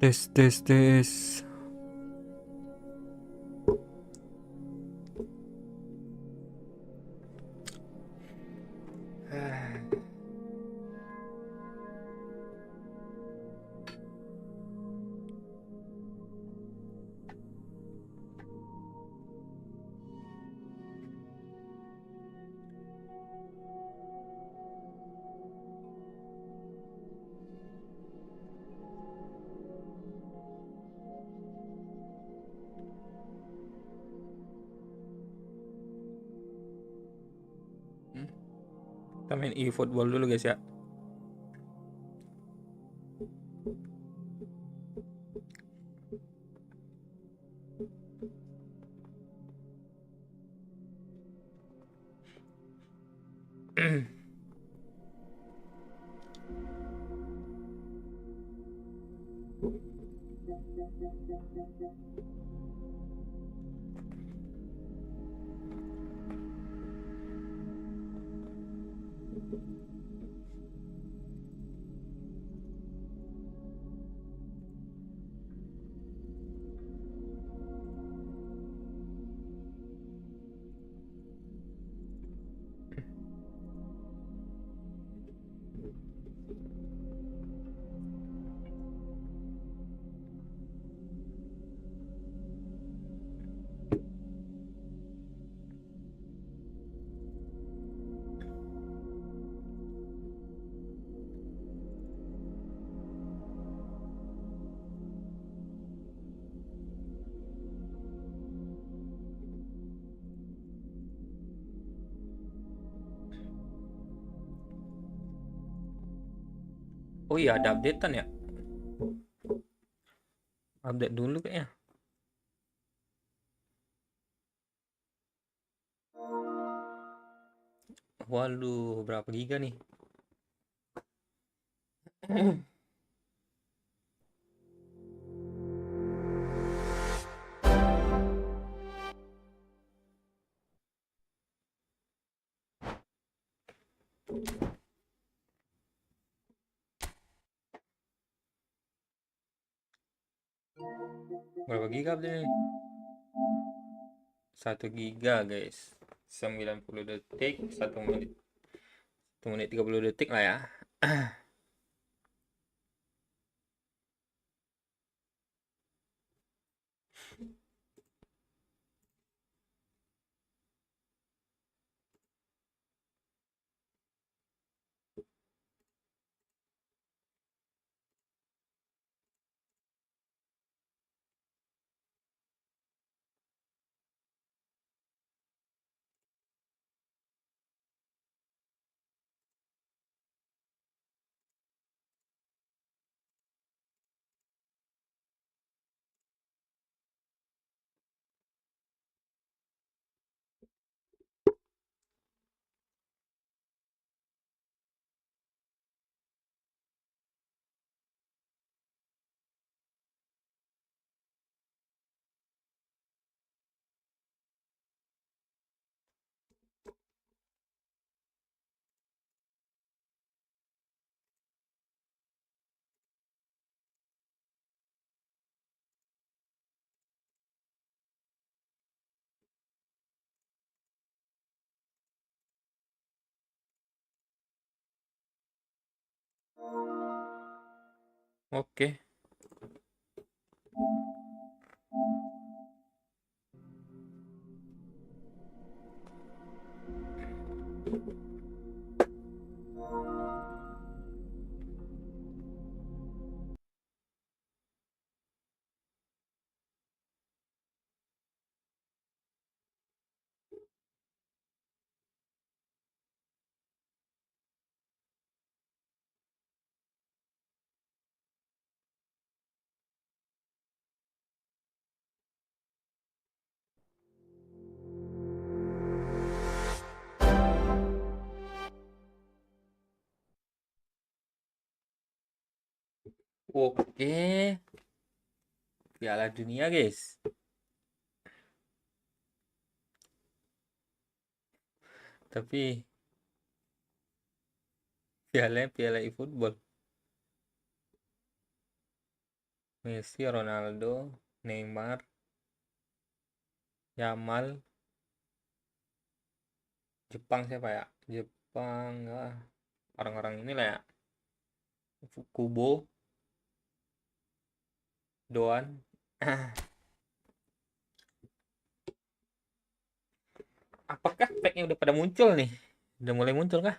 Tes tes tes. Kita main eFootball dulu guys ya. Oh iya, ada updatean ya. Update dulu kayaknya. Waduh, berapa giga nih? Berapa giga update nih? 1 giga guys. 90 detik, 1 menit. 1 menit 30 detik lah ya. Oke. Oke. Piala Dunia guys. Tapi piala eFootball. Messi, Ronaldo, Neymar, Yamal. Jepang siapa ya? Jepang, orang-orang inilah ya. Kubo, Doan. Apakah packnya udah pada muncul nih? Udah mulai muncul kah?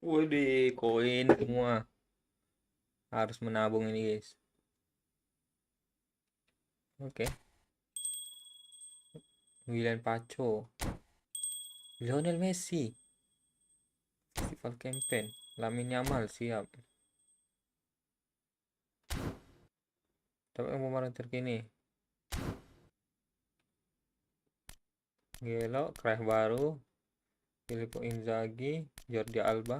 Waduh, koin semua. Harus menabung ini, guys. Oke. William Pacho. Lionel Messi. Festival Campaign. Lamine Yamal siap. Tapi yang pemain terkini. Gelo, Craig baru. Filippo Inzaghi, Jordi Alba.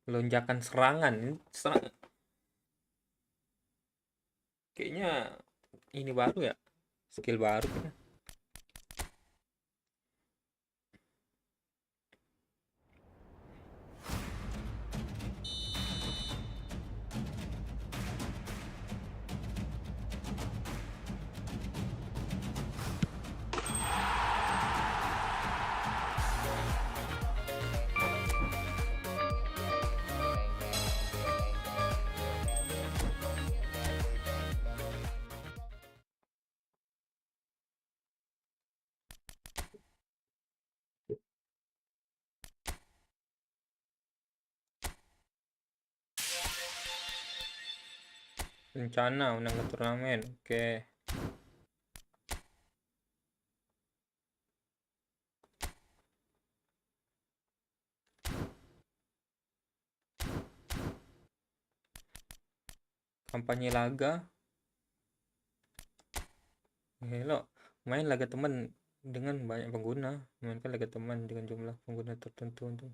Lonjakan serangan. Kayaknya ini baru ya. Skill baru kayaknya. Rencana menang turnamen. Oke. Kampanye laga. Hello, main laga teman dengan banyak pengguna. Mainkan laga teman dengan jumlah pengguna tertentu untuk.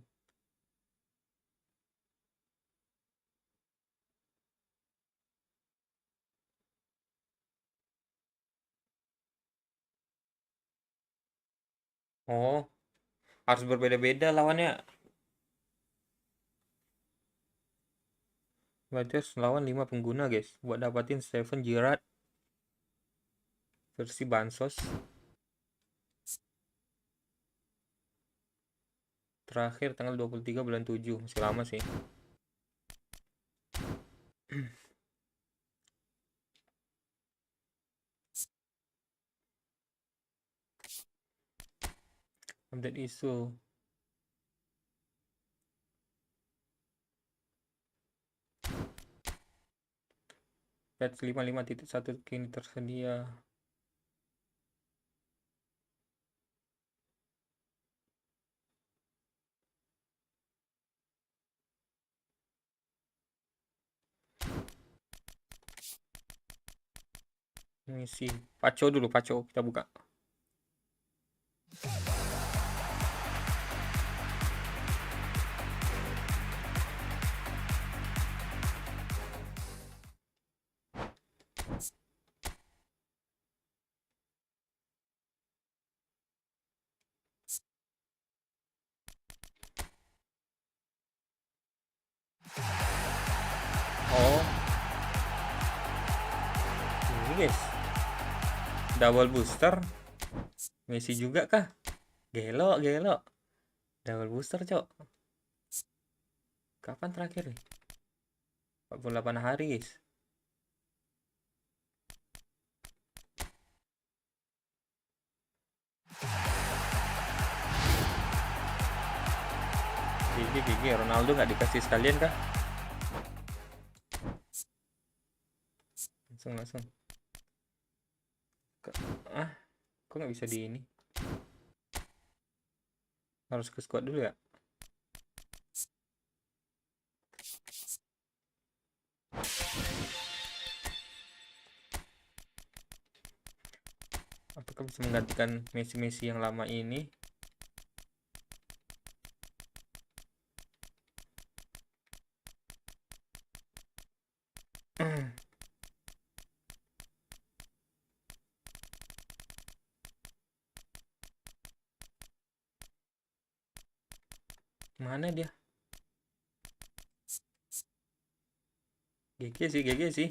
Oh, harus berbeda-beda lawannya. Berarti harus lawan 5 pengguna, guys. Buat dapatin Steven Gerrard versi bansos. Terakhir tanggal 23 bulan 7. Masih lama sih. Update isu. Patch 55.1 kini tersedia. Misi Paco dulu, Paco kita buka. Oh, ini guys, double booster. Messi juga kah? Gelo, gelo. Double booster, cok. Kapan terakhir nih? 48 hari, guys. Gigi, Ronaldo nggak dikasih sekalian kah? Langsung. Kok nggak bisa di ini? Harus ke squad dulu ya. Apakah bisa menggantikan Messi-Messi yang lama ini? Mana dia? GG sih.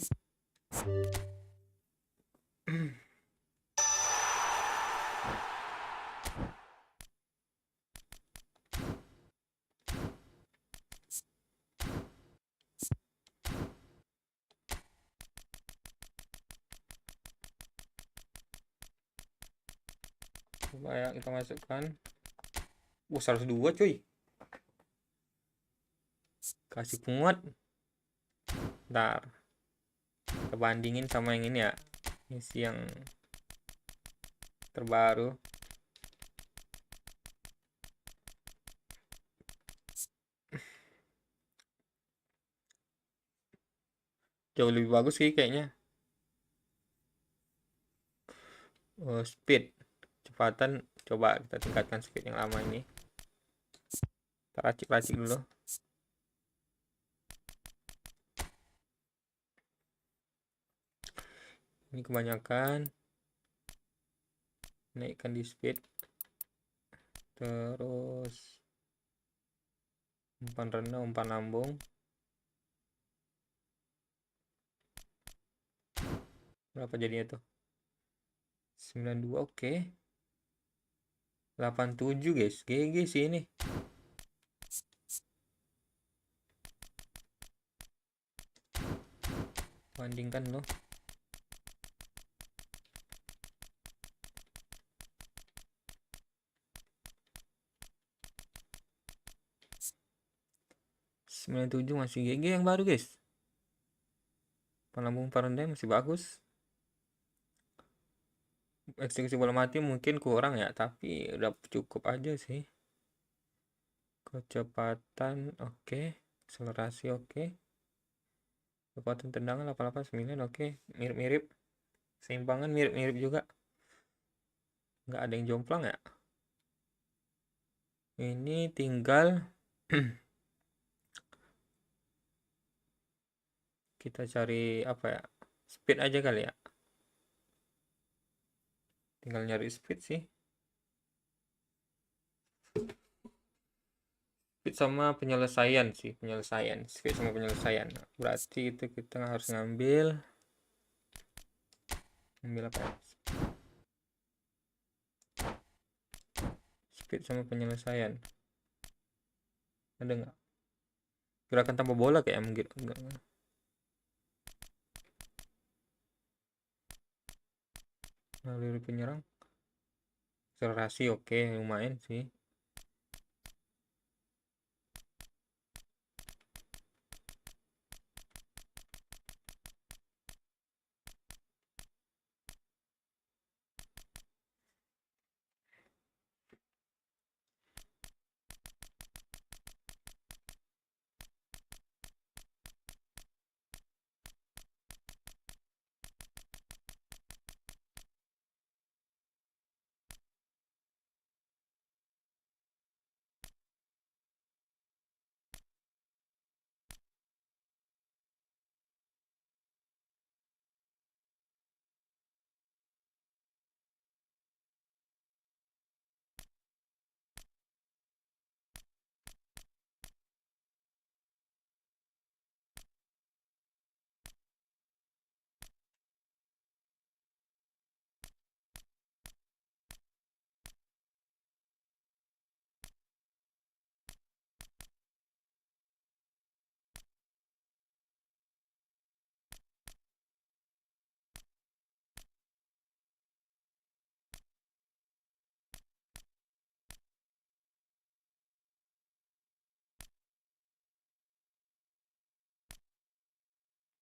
Coba ya kita masukkan. 102 cuy. Kasih penguat. Ntar kita bandingin sama yang ini ya. Misi yang terbaru. Jauh lebih bagus sih kayaknya. Speed, kecepatan, coba kita tingkatkan speed yang lama ini. Kita racik-racik dulu. Ini kebanyakan. Naikkan di speed. Terus umpan rendah, umpan lambung. Berapa jadinya tuh? 92, oke. 87 guys. GG sih ini. Bandingkan loh. ...97 masih GG yang baru guys. Penambung parendai masih bagus. Eksekusi bola mati mungkin kurang ya, tapi udah cukup aja sih. Kecepatan oke. Akselerasi oke. Kekuatan tendangan 889 oke. Mirip-mirip. Seimbangan mirip-mirip juga. Nggak ada yang jomplang ya. Ini tinggal kita cari apa ya, speed aja kali ya. Tinggal nyari speed sih. Speed sama penyelesaian sih, penyelesaian. Speed sama penyelesaian. Berarti itu kita harus ngambil apa ya? Speed sama penyelesaian. Ada nggak? Gerakan tanpa bola kayak mungkin enggak. Naluri penyerang. Akselerasi oke, lumayan sih.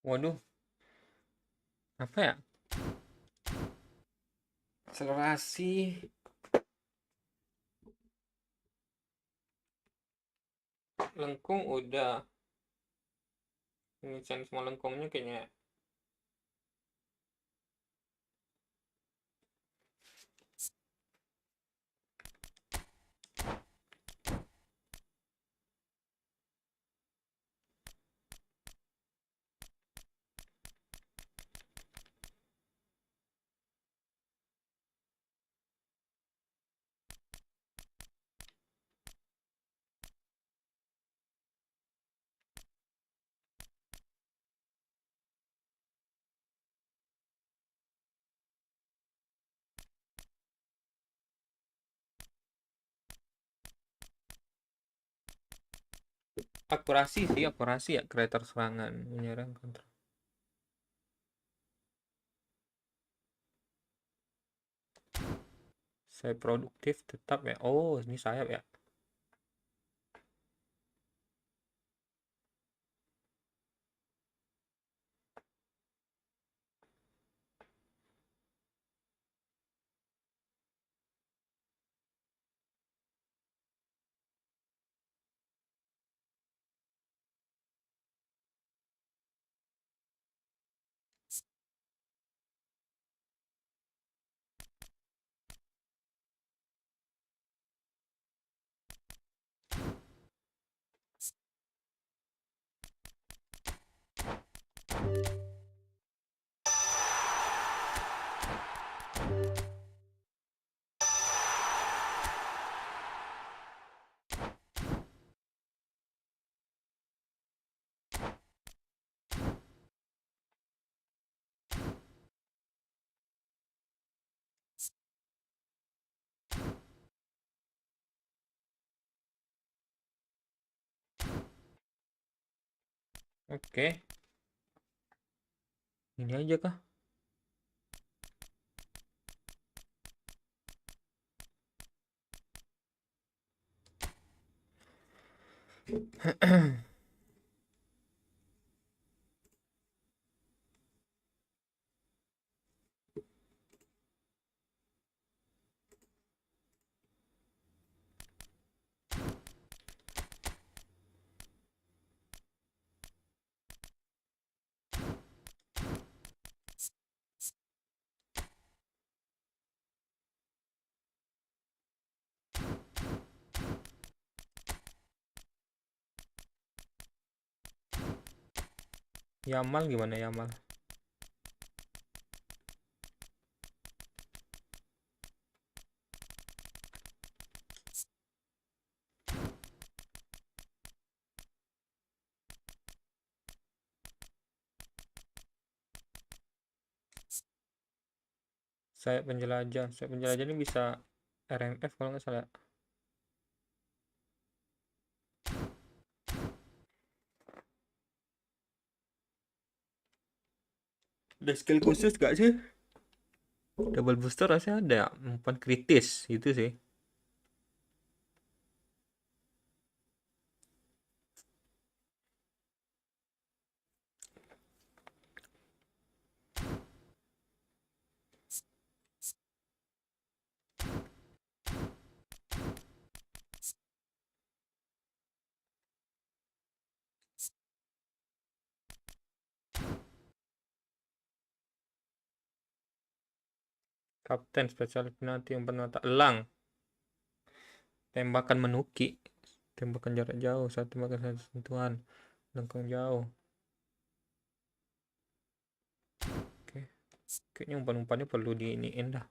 Waduh, apa ya? Akselerasi Lengkung udah. Ini semua lengkungnya kayaknya. Akurasi sih, akurasi ya, kreator serangan menyerang kontra. Saya produktif tetap ya. Oh, ini sayap ya. Oke. Ini aja kah? Yamal gimana Yamal? Saya penjelajah ini bisa RMF kalau nggak salah. Ada skill khusus gak sih? Double booster rasanya ada, umpan kritis itu sih. Kapten spesial penalti umpan mata elang. Tembakan menuki. Tembakan jarak jauh, satu tembakan satu sentuhan. Lengkung jauh. Oke. Kayaknya umpan-umpannya perlu diiniin dah.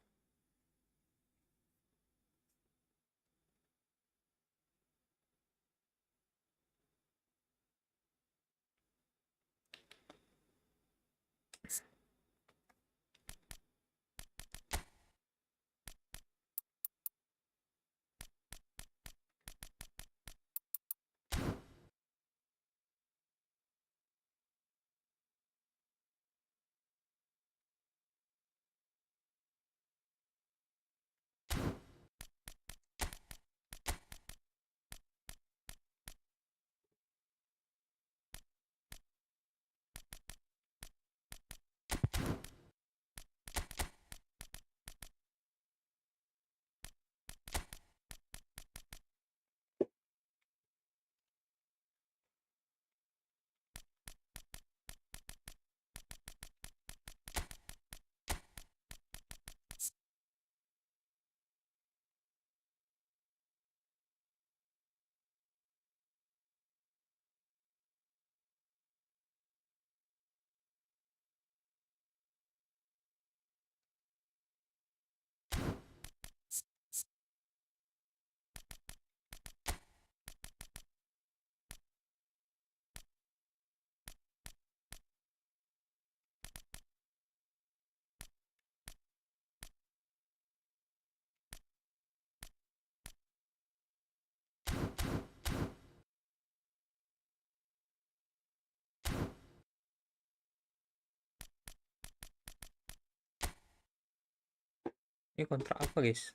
Ini kontrak apa guys?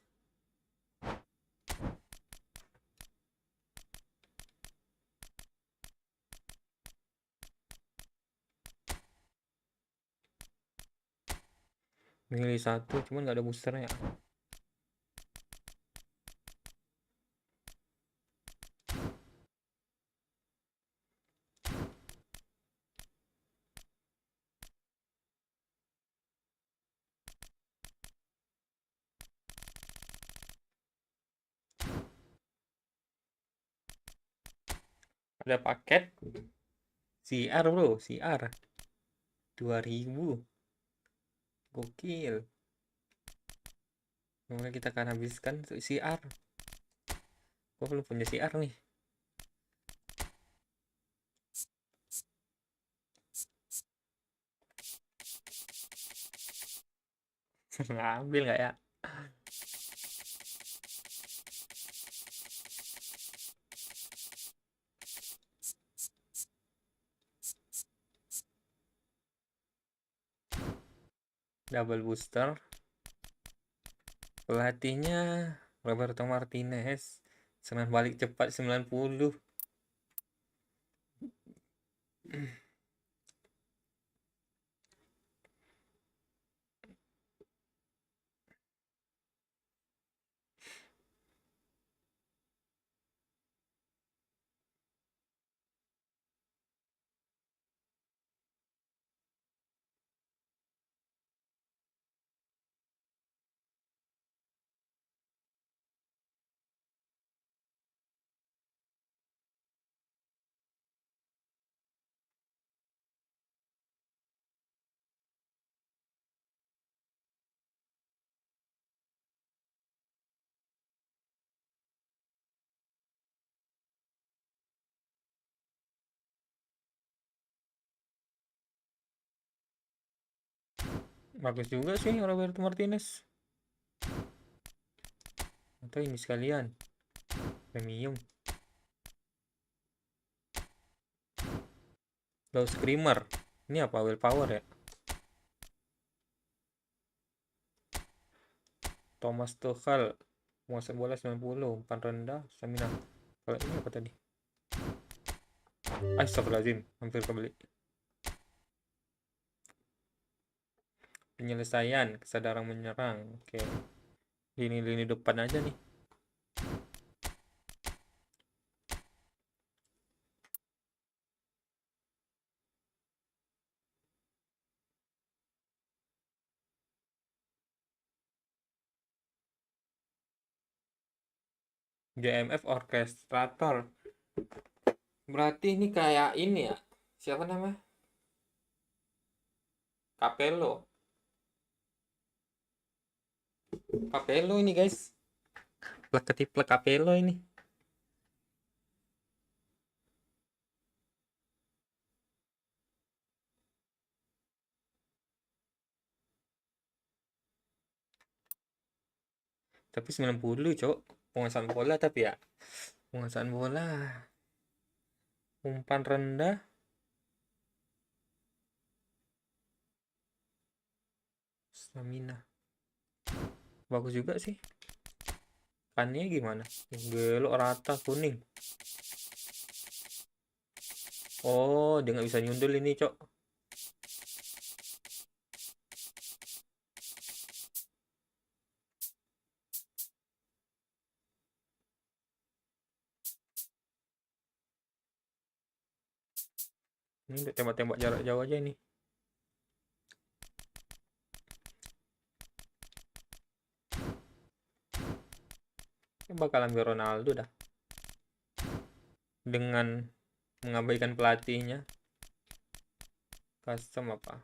Milih satu, cuman nggak ada boosternya. Ada paket CR bro, CR 2000, gokil. Semoga kita akan habiskan CR. Gue belum punya CR nih. Ngambil nggak ya? Double booster. Pelatihnya Roberto Martinez. Serangan balik cepat 90. Bagus juga sih Roberto Martinez. Atau ini sekalian premium. Low Screamer. Ini apa? Willpower ya? Thomas Tuchel. Menguasai bola 90. Umpan rendah. Stamina. Kalau ini apa tadi? Astagfirullahaladzim. Hampir kebeli. Penyelesaian. Kesadaran menyerang. Oke. Lini-lini depan aja nih. JMF Orkestrator. Berarti ini kayak ini ya. Siapa namanya? Capello. Capello ini guys. Plek ketiplek Capello ini. Tapi 90 cok. Penguasaan bola tapi ya. Penguasaan bola. Umpan rendah. Stamina. Bagus juga sih. Kannya gimana? Belok rata kuning. Oh, dia nggak bisa nyundul ini cok. Ini udah tembak-tembak jarak jauh aja ini. Ini bakal ambil Ronaldo dah. Dengan mengabaikan pelatihnya. Custom apa?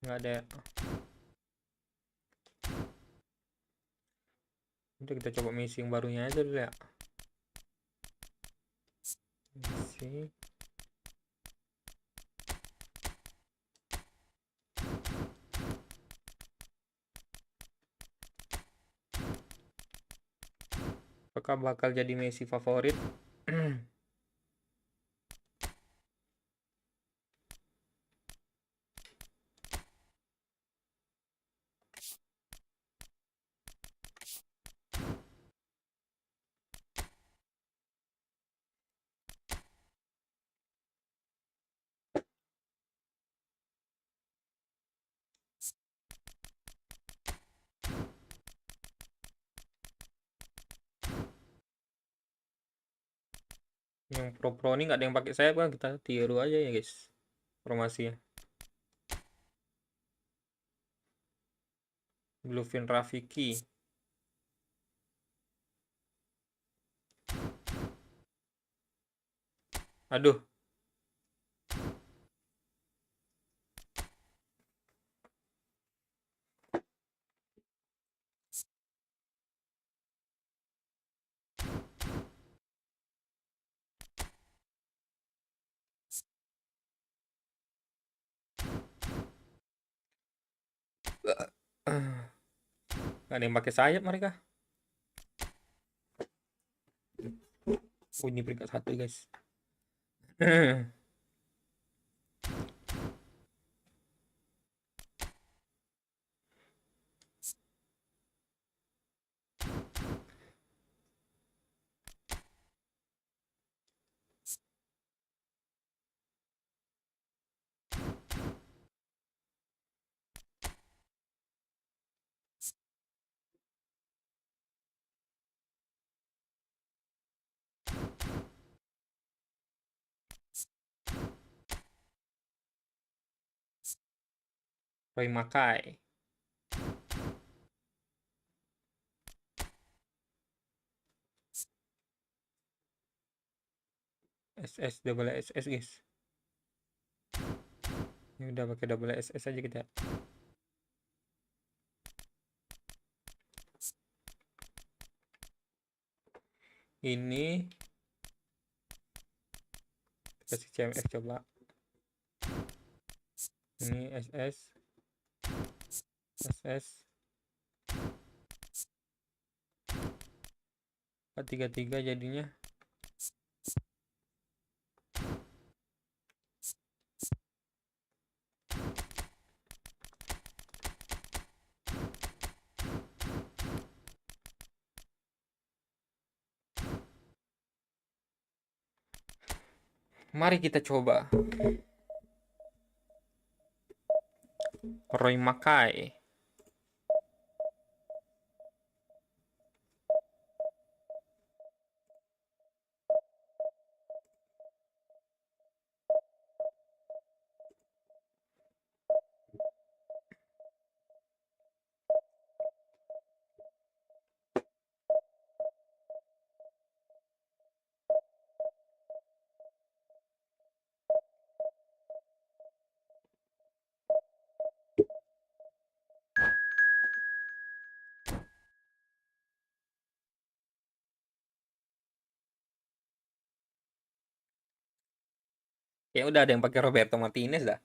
Nggak ada. Udah kita coba misi yang barunya aja dulu ya. Misi. Apakah bakal jadi Messi favorit? Yang pro ini nggak ada yang pakai sayap kan, kita tiru aja ya guys formasinya. Bluefin Rafiki. Aduh. Nggak ada yang pakai sayap mereka. Oh, ini peringkat 1 guys. Roy Makai. SS double SS guys. Ini udah pakai double SS aja kita. Ini kasih CMF coba. Ini SS SS 433 jadinya. Mari kita coba. Roy Makai. Ya udah ada yang pakai Roberto Martinez dah.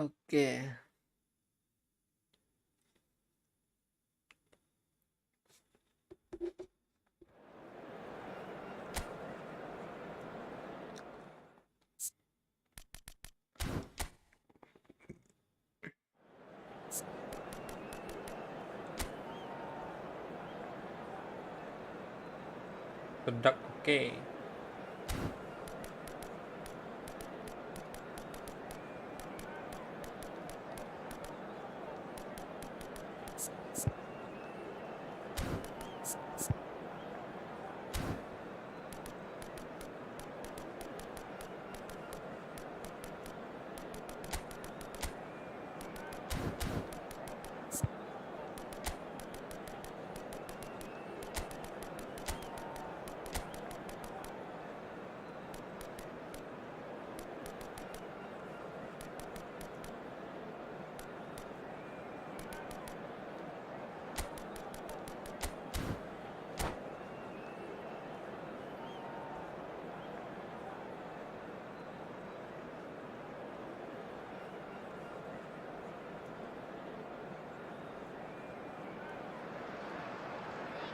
Oke. Bedak, oke.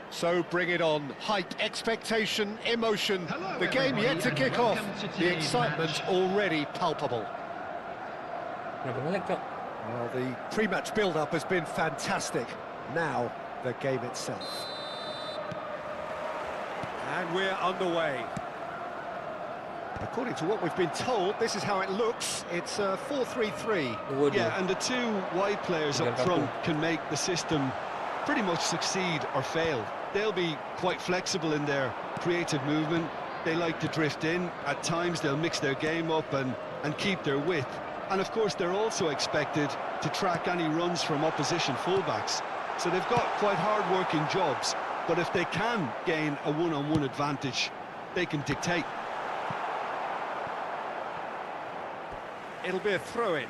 So bring it on. Hype, expectation, emotion. The game yet to kick off. The excitement already palpable. Kenapa nge-lag, Cok? Well, the pre-match build-up has been fantastic. Now, the game itself. And we're underway. According to what we've been told, this is how it looks. It's a 4-3-3. Waduh. Yeah, and the two wide players up front can make the system pretty much succeed or fail. They'll be quite flexible in their creative movement. They like to drift in. At times they'll mix their game up and keep their width. And of course they're also expected to track any runs from opposition fullbacks. So they've got quite hard-working jobs. But if they can gain a one-on-one advantage, they can dictate. It'll be a throw-in.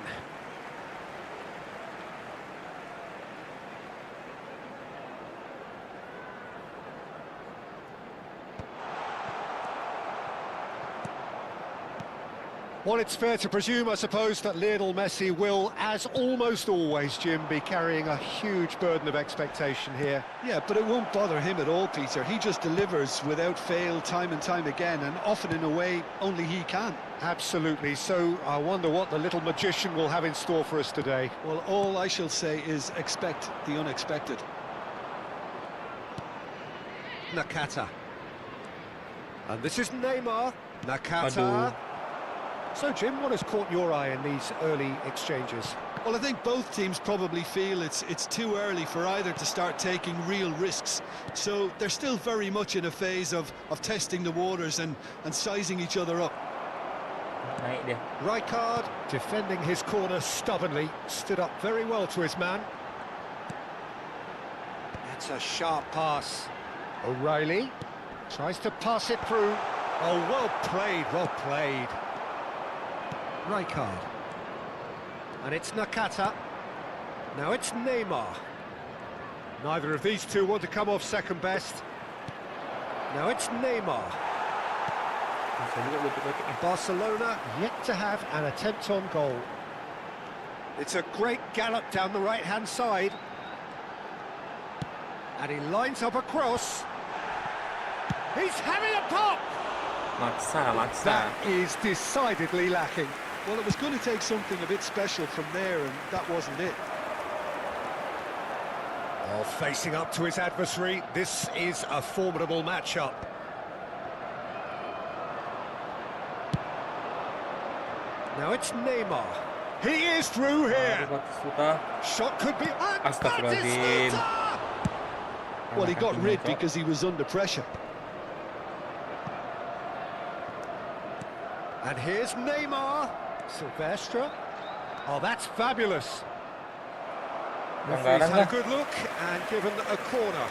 Well, it's fair to presume, I suppose, that Lionel Messi will, as almost always, Jim, be carrying a huge burden of expectation here. Yeah, but it won't bother him at all, Peter. He just delivers without fail time and time again, and often in a way only he can. Absolutely. So I wonder what the little magician will have in store for us today. Well, all I shall say is expect the unexpected. Nakata. And this is Neymar. Nakata. Aduh. So, Jim, what has caught your eye in these early exchanges? Well, I think both teams probably feel it's too early for either to start taking real risks. So they're still very much in a phase of testing the waters and sizing each other up. Naik dia. Rijkaard, defending his corner stubbornly, stood up very well to his man. That's a sharp pass. O'Reilly tries to pass it through. Oh, well played, well played. Rijkaard. And it's Nakata. Now it's Neymar. Neither of these two want to come off second best. Now it's Neymar. Bisa juga betul-betul. Barcelona yet to have an attempt on goal. It's a great gallop down the right-hand side. And he lines up a cross. He's having a pop! Maksa. That is decidedly lacking. Well, it was going to take something a bit special from there, and that wasn't it. Oh, facing up to his adversary, this is a formidable matchup. Now it's Neymar. He is through here. Shot could be... Astagfirullahaladzim. Well, he got rid because he was under pressure. And here's Neymar. Silvestre. Oh, that's fabulous. Referee's had a good look and given a corner.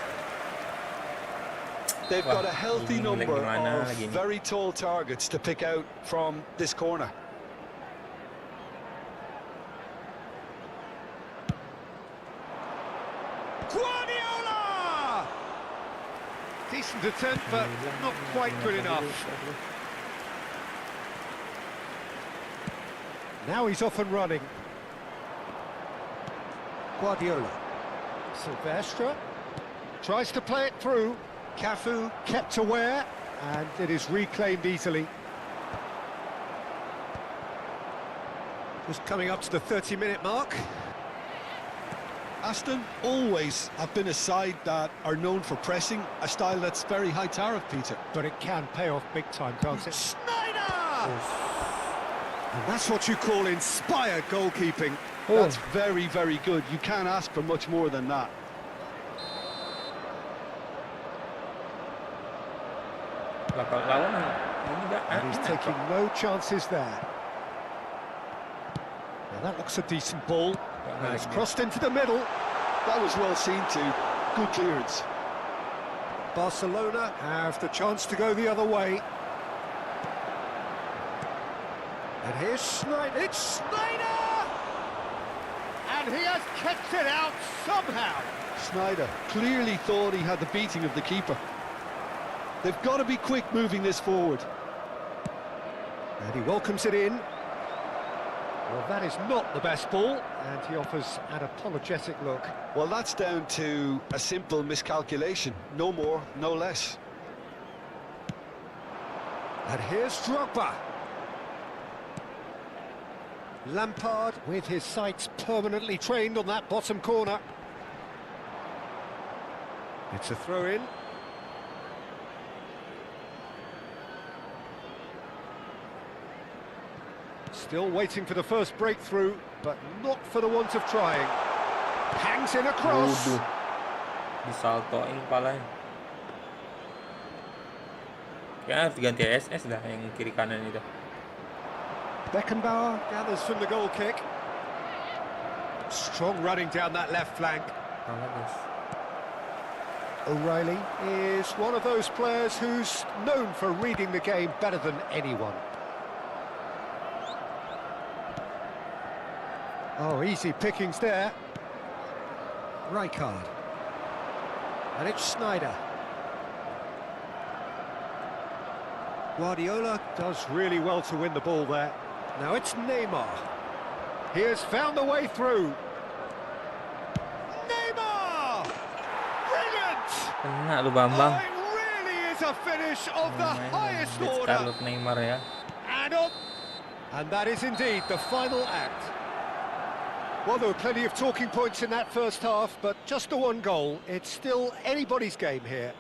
They've got a healthy number of very tall targets to pick out from this corner. Guardiola! Decent attempt, but not quite good enough. Now he's off and running. Guardiola. Silvestre tries to play it through. Cafu kept aware, and it is reclaimed easily. Just coming up to the 30-minute mark. Aston always have been a side that are known for pressing, a style that's very high tariff, Peter. But it can pay off big time, can't it? Snyder! And that's what you call inspired goalkeeping. That's very, very good. You can't ask for much more than that. And he's taking no chances there. Now that looks a decent ball. And it's crossed into the middle. That was well seen too. Good clearance. Barcelona have the chance to go the other way. And here's Snyder. It's Snyder! And he has kept it out somehow. Snyder clearly thought he had the beating of the keeper. They've got to be quick moving this forward. And he welcomes it in. Well, that is not the best ball, and he offers an apologetic look. Well, that's down to a simple miscalculation. No more, no less. And here's Drogba. Lampard with his sights permanently trained on that bottom corner. It's a throw-in. Still waiting for the first breakthrough, but not for the want of trying. Hangs in a cross. Disaltoin kepalanya. Ya harus diganti SS dah yang kiri kanan itu. Beckenbauer gathers from the goal kick. Strong running down that left flank. O'Reilly is one of those players who's known for reading the game better than anyone. Oh, easy pickings there. Rijkaard. And it's Snyder. Guardiola does really well to win the ball there. Now it's Neymar. He has found the way through. Neymar! Brilliant! Kena lu Bambang. Oh, it really is a finish of the highest order. Neymar ya. And that is indeed the final act. Well, there were plenty of talking points in that first half, but just the one goal. It's still anybody's game here.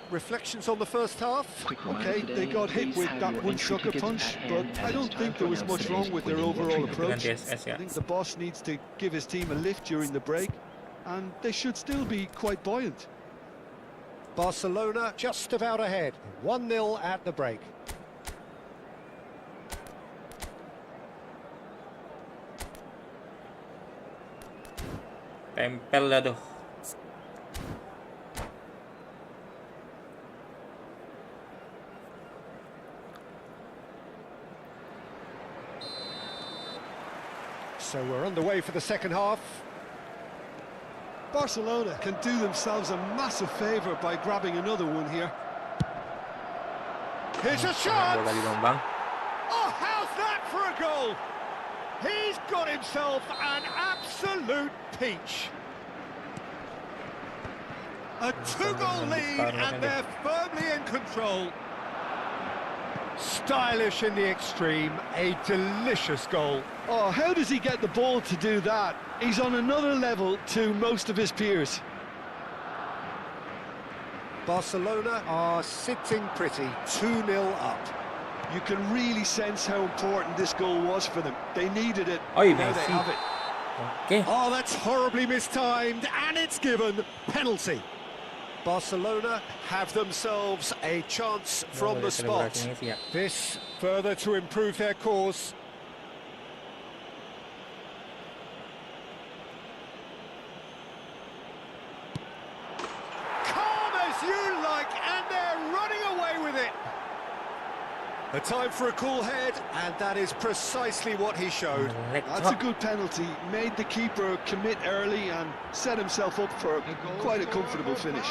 Reflections on the first half? Okay, they got hit with that one sucker punch, but I don't think there was much wrong with their overall approach. I think the boss needs to give his team a lift during the break, and they should still be quite buoyant. Barcelona just about ahead, 1-0 at the break. Tempel dah tuh. So we're underway for the second half. Barcelona can do themselves a massive favour by grabbing another one here. Here's a shot! Oh, how's that for a goal? He's got himself an absolute peach. A two-goal lead and they're firmly in control. Stylish in the extreme, a delicious goal. Oh, how does he get the ball to do that? He's on another level to most of his peers. Barcelona are sitting pretty, 2-0 up. You can really sense how important this goal was for them. They needed it. Oh, now they have it. Okay. Oh, that's horribly mistimed, and it's given. Penalty. Barcelona have themselves a chance from the spot. This further to improve their cause. Calm as you like, and they're running away with it. A time for a cool head, and that is precisely what he showed. That's a good penalty. Made the keeper commit early and set himself up for quite a comfortable finish.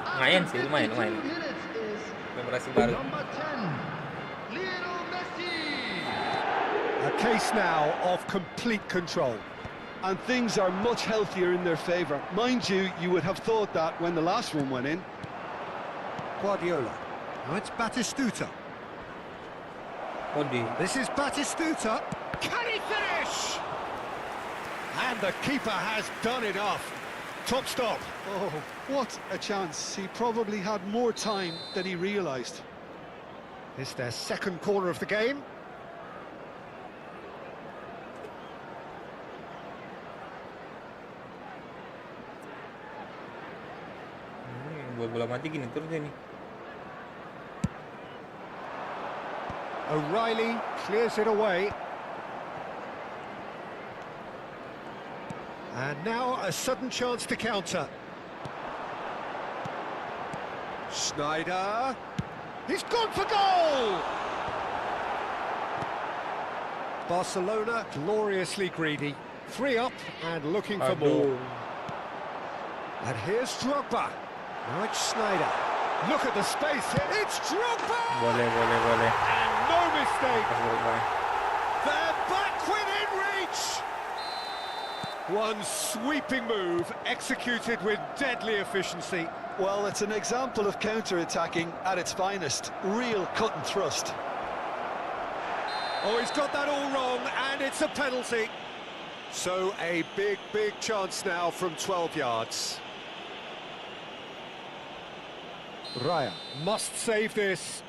Lumayan sih, lumayan. Generasi baru. A case now of complete control. and things are much healthier in their favour. Mind you, you would have thought that when the last one went in. Guardiola. Now it's Batistuta. This is Batistuta. Can he finish? And the keeper has done it off. Top stop. Oh, what a chance. He probably had more time than he realised. It's their second corner of the game. Buat bola mati gini terus dia nih. O'Reilly clears it away. And now a sudden chance to counter. Schneider. He's gone for goal! Barcelona gloriously greedy. 3 up and looking for more. And here's Drogba. Now it's Schneider. Look at the space here. It's Drogba! Boleh. And no mistake. They're back within reach. One sweeping move executed with deadly efficiency. Well, it's an example of counter-attacking at its finest. Real cut and thrust. Oh, he's got that all wrong, and it's a penalty. So a big chance now from 12 yards. Raya must save this.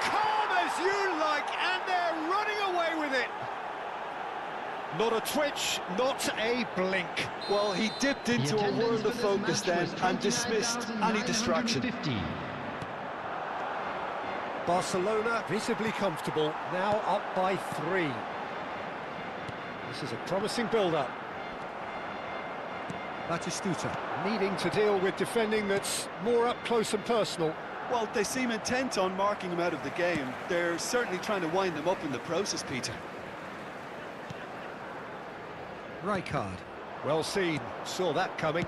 Calm as you like, and they're running away with it. Not a twitch, not a blink. Well, he dipped into a world of focus then and dismissed any distraction. Barcelona visibly comfortable, now up by 3. This is a promising build-up. Batistuta needing to deal with defending that's more up close and personal. Well, they seem intent on marking him out of the game. They're certainly trying to wind them up in the process, Peter. Rijkaard, well seen, saw that coming.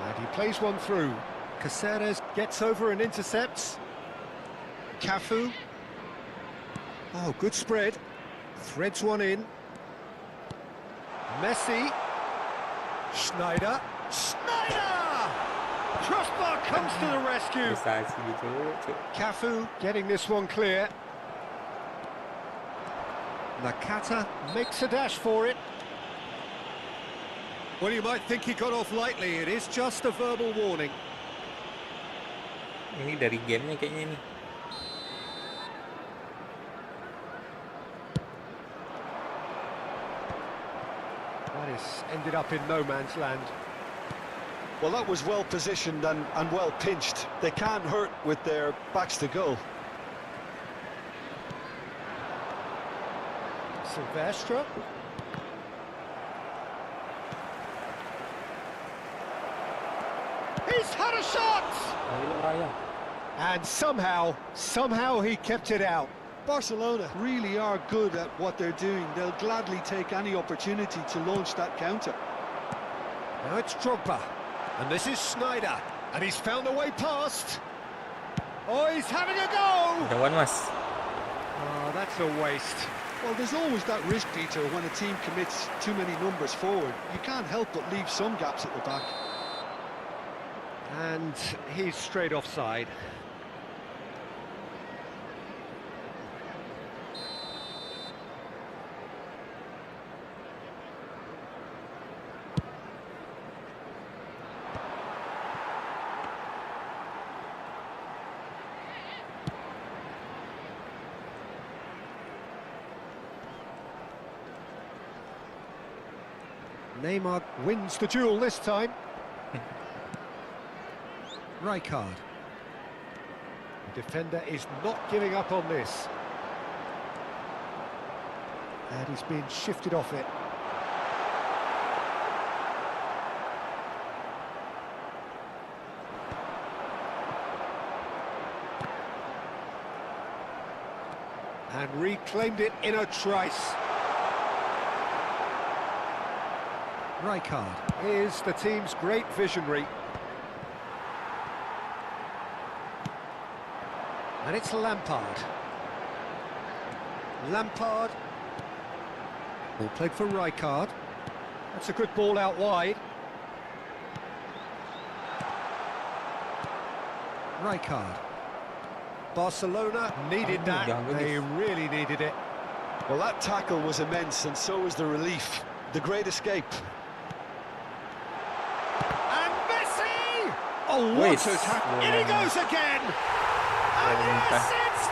And he plays one through. Caceres gets over and intercepts. Cafu. Oh, good spread. Threads one in. Messi. Schneider. Crossbar comes to the rescue. Cafu getting this one clear. Nakata makes a dash for it. Well, you might think he got off lightly. It is just a verbal warning. Ini dari gamenya kayaknya ini. That is ended up in no man's land. Well, that was well positioned and well pinched. They can't hurt with their backs to goal. Silvestre. He's had a shot! And somehow he kept it out. Barcelona really are good at what they're doing. They'll gladly take any opportunity to launch that counter. Now it's Drogba. And this is Schneider. And he's found a way past. Oh, he's having a go! Jauhan, Mas. Oh, that's a waste. Well, there's always that risk, Peter, when a team commits too many numbers forward. You can't help but leave some gaps at the back. And he's straight offside. Neymar wins the duel this time. Rijkaard. The defender is not giving up on this. And he's being shifted off it. And reclaimed it in a trice. Rijkaard is the team's great visionary. And it's Lampard. Lampard. Ball played for Rijkaard. That's a good ball out wide. Rijkaard. Barcelona needed that. They really needed it. Well, that tackle was immense, and so was the relief. The great escape. And Messi! Oh, what a tackle! In he goes again! And yes, it's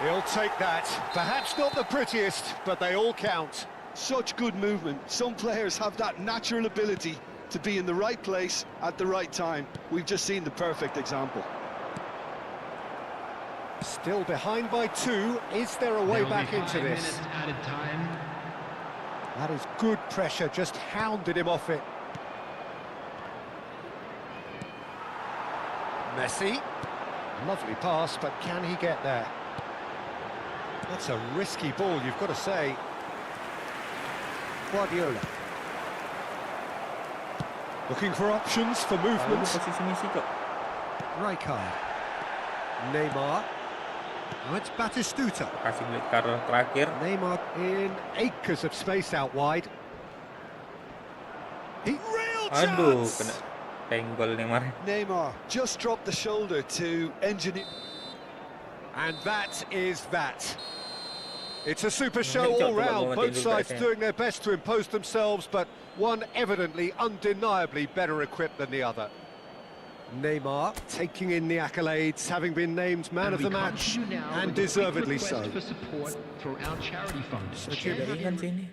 there! He'll take that. Perhaps not the prettiest, but they all count. Such good movement. Some players have that natural ability to be in the right place at the right time. We've just seen the perfect example. Still behind by 2. Is there a way back into this? Added time. That is good pressure, just hounded him off it. Messi. Lovely pass, but can he get there? That's a risky ball, you've got to say. Guardiola. Looking for options for movement. Rijkaard. Neymar. Now it's Batistuta. Kasih beli karo terakhir. Neymar in acres of space out wide. Real Aduh, chance! kena tenggol Neymar. Neymar just dropped the shoulder to engineer. And that is that. It's a super show all round, both sides doing their best to impose themselves, but one evidently, undeniably better equipped than the other. Neymar taking in the accolades, having been named man of the match, and deservedly so. For support for our charity fund. Ringan sini.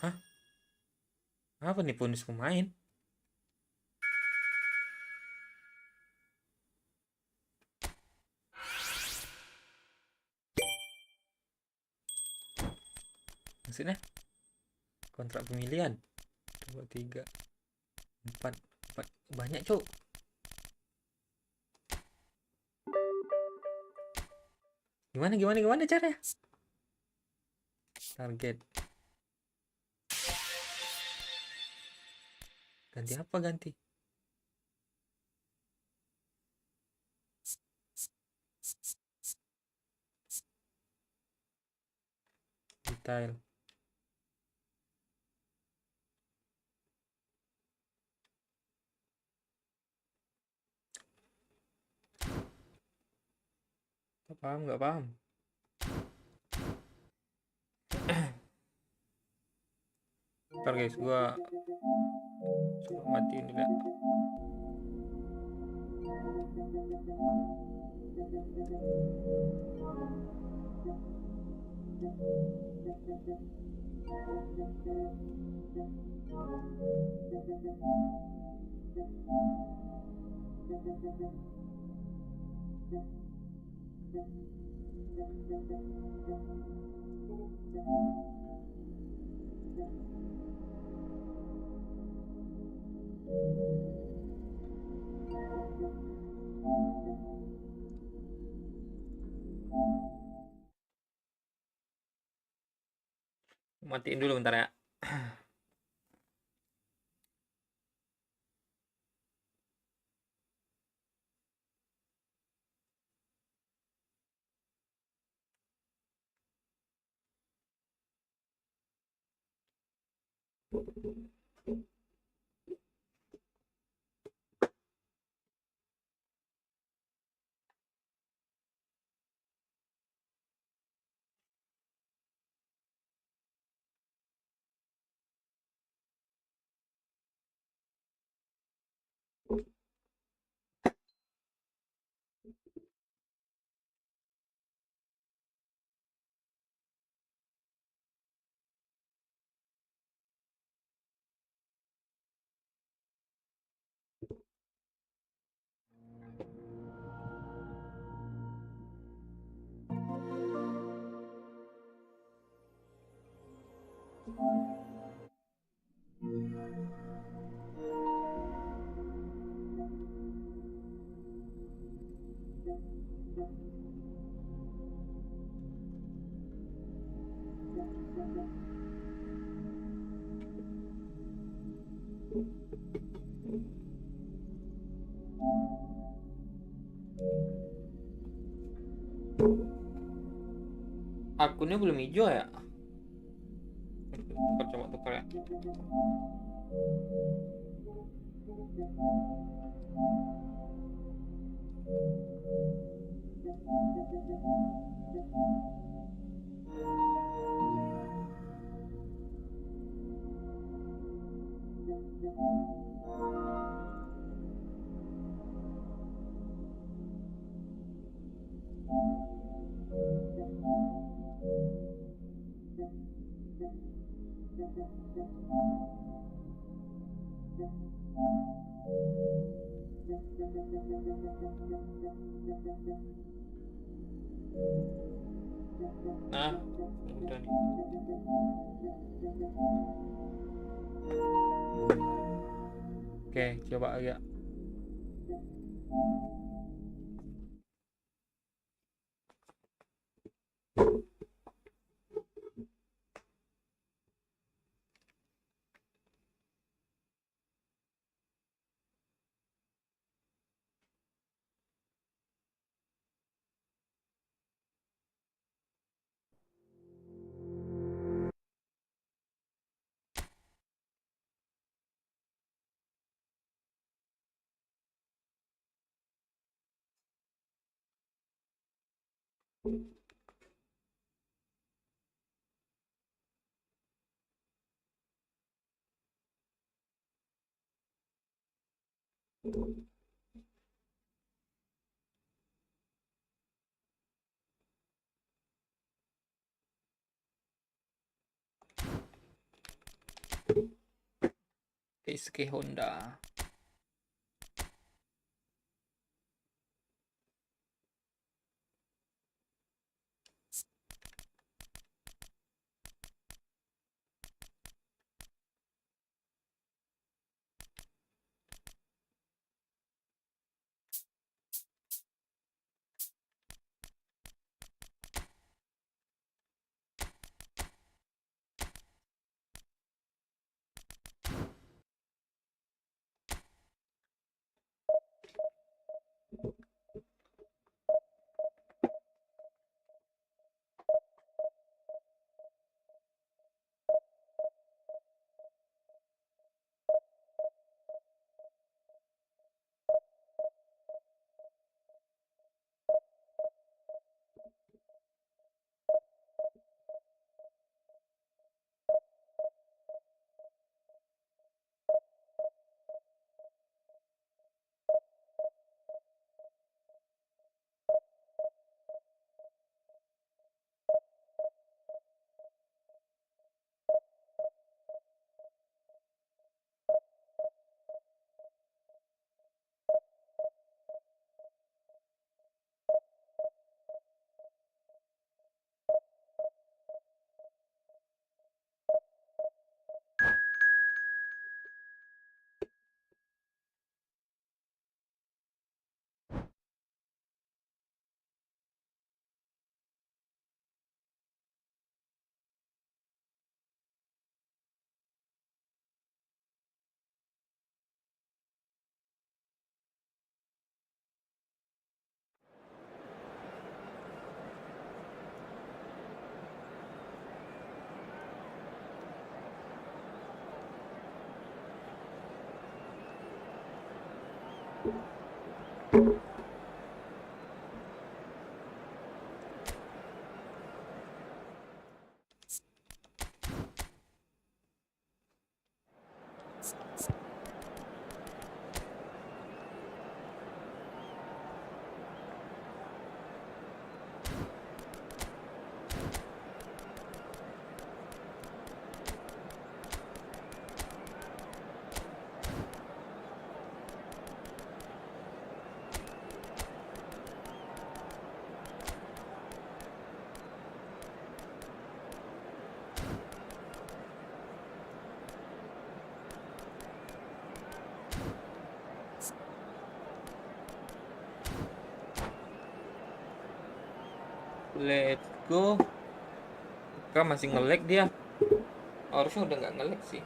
Hah? Apa nih bonus pemain? Maksudnya kontrak pemilihan 2, 3, 4 banyak cuk. Gimana caranya? Target ganti apa ganti? Detail. Nggak paham. Ntar guys, gua coba matiin dulu ya. Matiin dulu bentar ya. Akunnya belum hijau ya? Coba tukar ya. Nah, udah nih. Oke, coba agak. Keisuke Honda. Let's go. Kan masih nge-lag dia. Harusnya udah nggak nge-lag sih.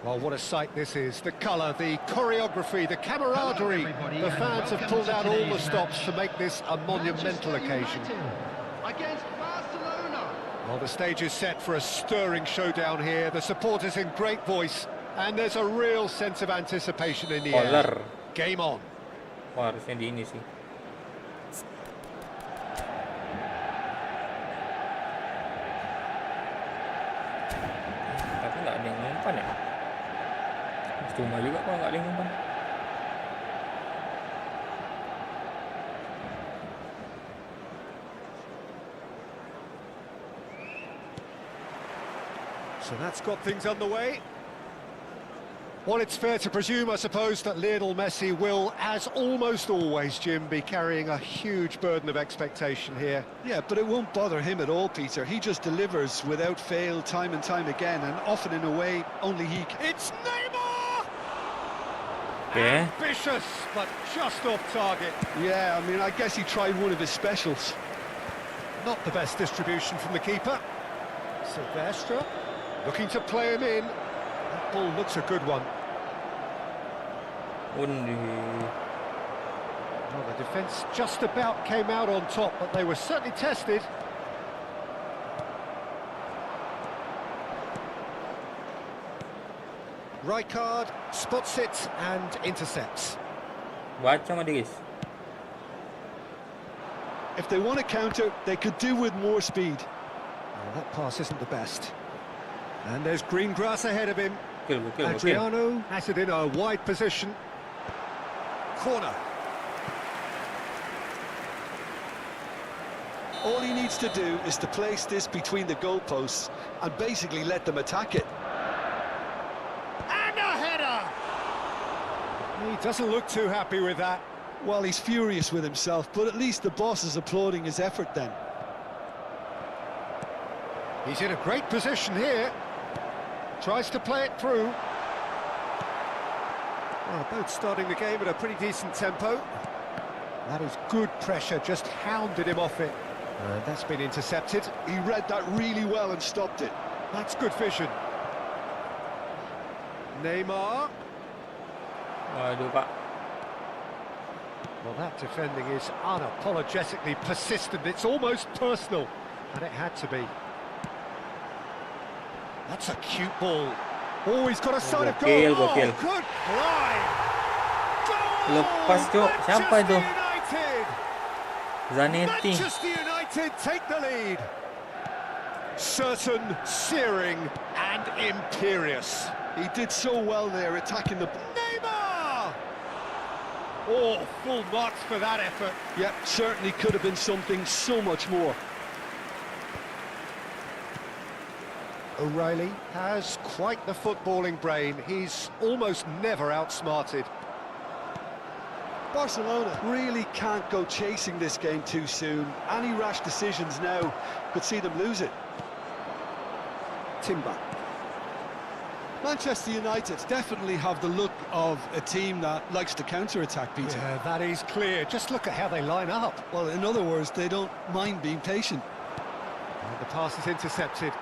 Well, what a sight this is. The colour, the choreography, the camaraderie. The fans have pulled out all the stops to make this a monumental occasion. Against Barcelona. Well, the stage is set for a stirring showdown here. The supporters in great voice, and there's a real sense of anticipation in the air. Polar. Game on. Wah, harusnya di ini sih. Tapi nggak ada yang ngumpan ya. Cuma juga kalau nggak ada yang ngumpan. So that's got things underway. Well, it's fair to presume, I suppose, that Lionel Messi will, as almost always, Jim, be carrying a huge burden of expectation here. Yeah, but it won't bother him at all, Peter. He just delivers without fail time and time again, and often in a way only he can. It's Neymar! Yeah. Ambitious, but just off target. Yeah, I mean, I guess he tried one of his specials. Not the best distribution from the keeper. Silvestre looking to play him in. That ball looks a good one. Undi. Well, the defence just about came out on top, but they were certainly tested. Rijkaard spots it and intercepts. Baca sama dia, guys. If they want to counter, they could do with more speed. Well, that pass isn't the best. And there's green grass ahead of him. Gokil. Adriano has it in a wide position. Corner. All he needs to do is to place this between the goalposts and basically let them attack it. And a header! He doesn't look too happy with that. Well, he's furious with himself, but at least the boss is applauding his effort then. He's in a great position here. Tries to play it through. Well, both starting the game at a pretty decent tempo. That is good pressure, just hounded him off it. That's been intercepted. He read that really well and stopped it. That's good vision. Neymar. Waduh, Pak. Well, that defending is unapologetically persistent. It's almost personal, and it had to be. That's a cute ball. Oh, he's got a sight of goal. Gokil. Oh, good fly. Goal! Lepas, Cok. Siapa itu? Manchester United. Zanetti. Manchester United take the lead. Certain, searing, and imperious. He did so well there, attacking the... Neymar! Oh, full marks for that effort. Yep, certainly could have been something so much more. O'Reilly has quite the footballing brain. He's almost never outsmarted. Barcelona really can't go chasing this game too soon. Any rash decisions now could see them lose it. Timber. Manchester United definitely have the look of a team that likes to counter-attack, Peter. Yeah, that is clear. Just look at how they line up. Well, in other words, they don't mind being patient. And the pass is intercepted.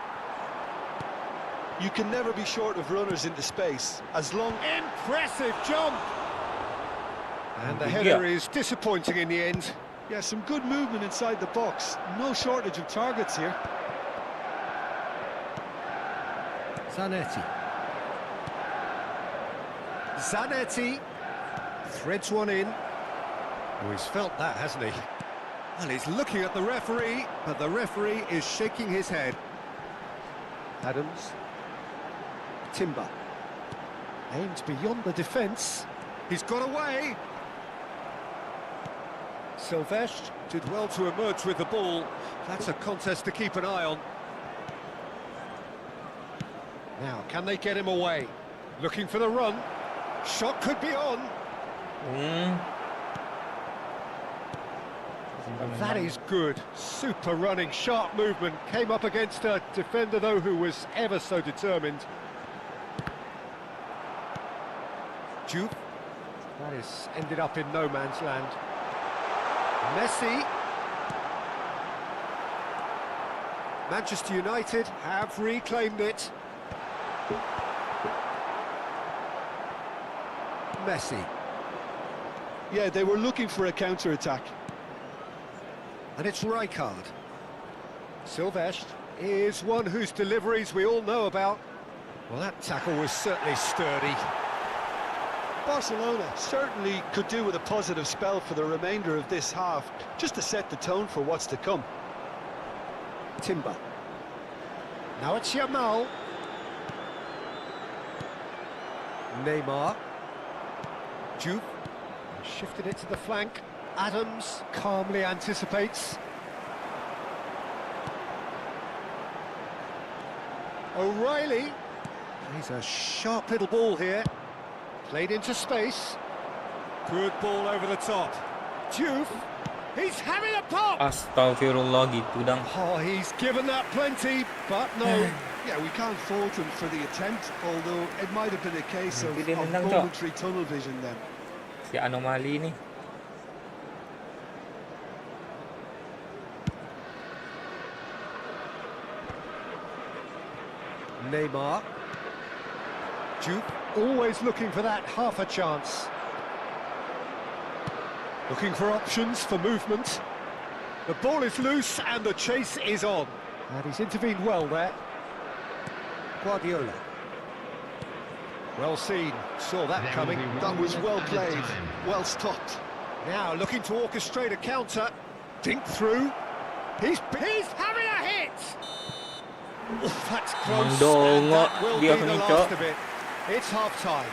You can never be short of runners into space, as long... Impressive jump! And the header is disappointing in the end. Yeah, some good movement inside the box. No shortage of targets here. Zanetti. Zanetti threads one in. Oh, he's felt that, hasn't he? And he's looking at the referee, but the referee is shaking his head. Adams. Timber. Aims beyond the defence. He's got away. Silvestre did well to emerge with the ball. That's a contest to keep an eye on. Now, can they get him away? Looking for the run. Shot could be on. That is good. Super running, sharp movement. Came up against a defender, though, who was ever so determined. Juve. That is ended up in no man's land. Messi. Manchester United have reclaimed it. Messi. Yeah, they were looking for a counter-attack. And it's Rijkaard. Silvestre is one whose deliveries we all know about. Well, that tackle was certainly sturdy. Barcelona certainly could do with a positive spell for the remainder of this half, just to set the tone for what's to come. Timber. Now it's Yamal. Neymar. Juve. Shifted it to the flank. Adams calmly anticipates. O'Reilly. He's a sharp little ball here. Played into space. Good ball over the top. Juve. He's having a pop! Astagfirullah gitu dang. Oh, he's given that plenty, but no. Yeah, we can't fault him for the attempt, although it might have been a case of Hindi nendang, Cok. momentary tunnel vision then. Si anomali nih. Neymar. Juve always looking for that half a chance. Looking for options for movement. The ball is loose and the chase is on. And he's intervened well there. Guardiola. Well seen, saw that coming. That was well played, well stopped. Now looking to orchestrate a counter. Dink through. He's having a hit! Oh, that's close, and that will be Dia the finito. last of it. It's half-time.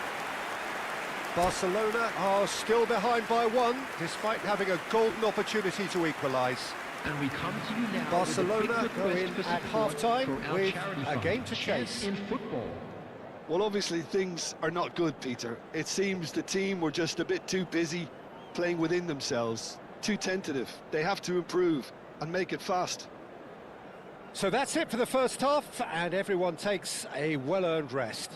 Barcelona are still behind by one, despite having a golden opportunity to equalise. And we come to you now Barcelona with a go big in request at for support half-time for our with charity a fund, game to chase. In football. Well, obviously things are not good, Peter. It seems the team were just a bit too busy playing within themselves, too tentative. They have to improve and make it fast. So that's it for the first half, and everyone takes a well-earned rest.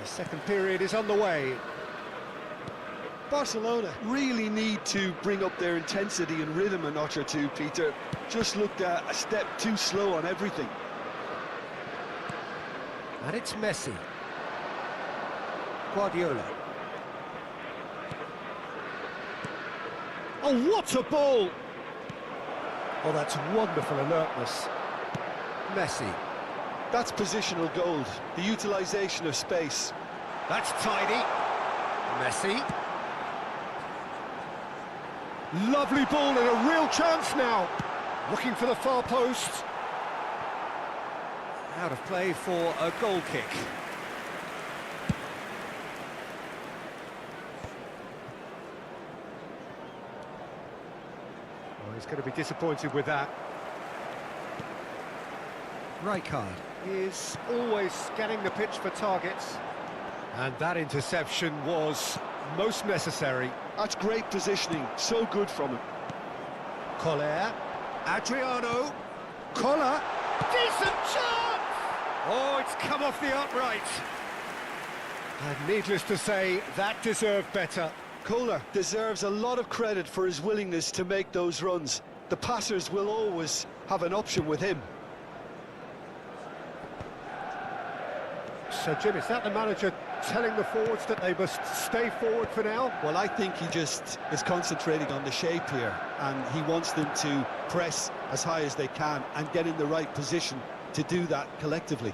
The second period is underway. Barcelona really need to bring up their intensity and rhythm a notch or two, Peter. Just looked a step too slow on everything. And it's Messi. Guardiola. Oh, what a ball! Oh, that's wonderful alertness. Messi. That's positional gold, the utilisation of space. That's tidy. Messi. Lovely ball and a real chance now. Looking for the far post. Out of play for a goal kick. Oh, he's going to be disappointed with that. Rijkaard is always scanning the pitch for targets. And that interception was most necessary. That's great positioning, so good from him. Collier, Adriano, Collar, decent chance! Oh, it's come off the upright. And needless to say, that deserved better. Kohler deserves a lot of credit for his willingness to make those runs. The passers will always have an option with him. So, Jim, is that the manager telling the forwards that they must stay forward for now? Well, I think he just is concentrating on the shape here, and he wants them to press as high as they can and get in the right position to do that collectively.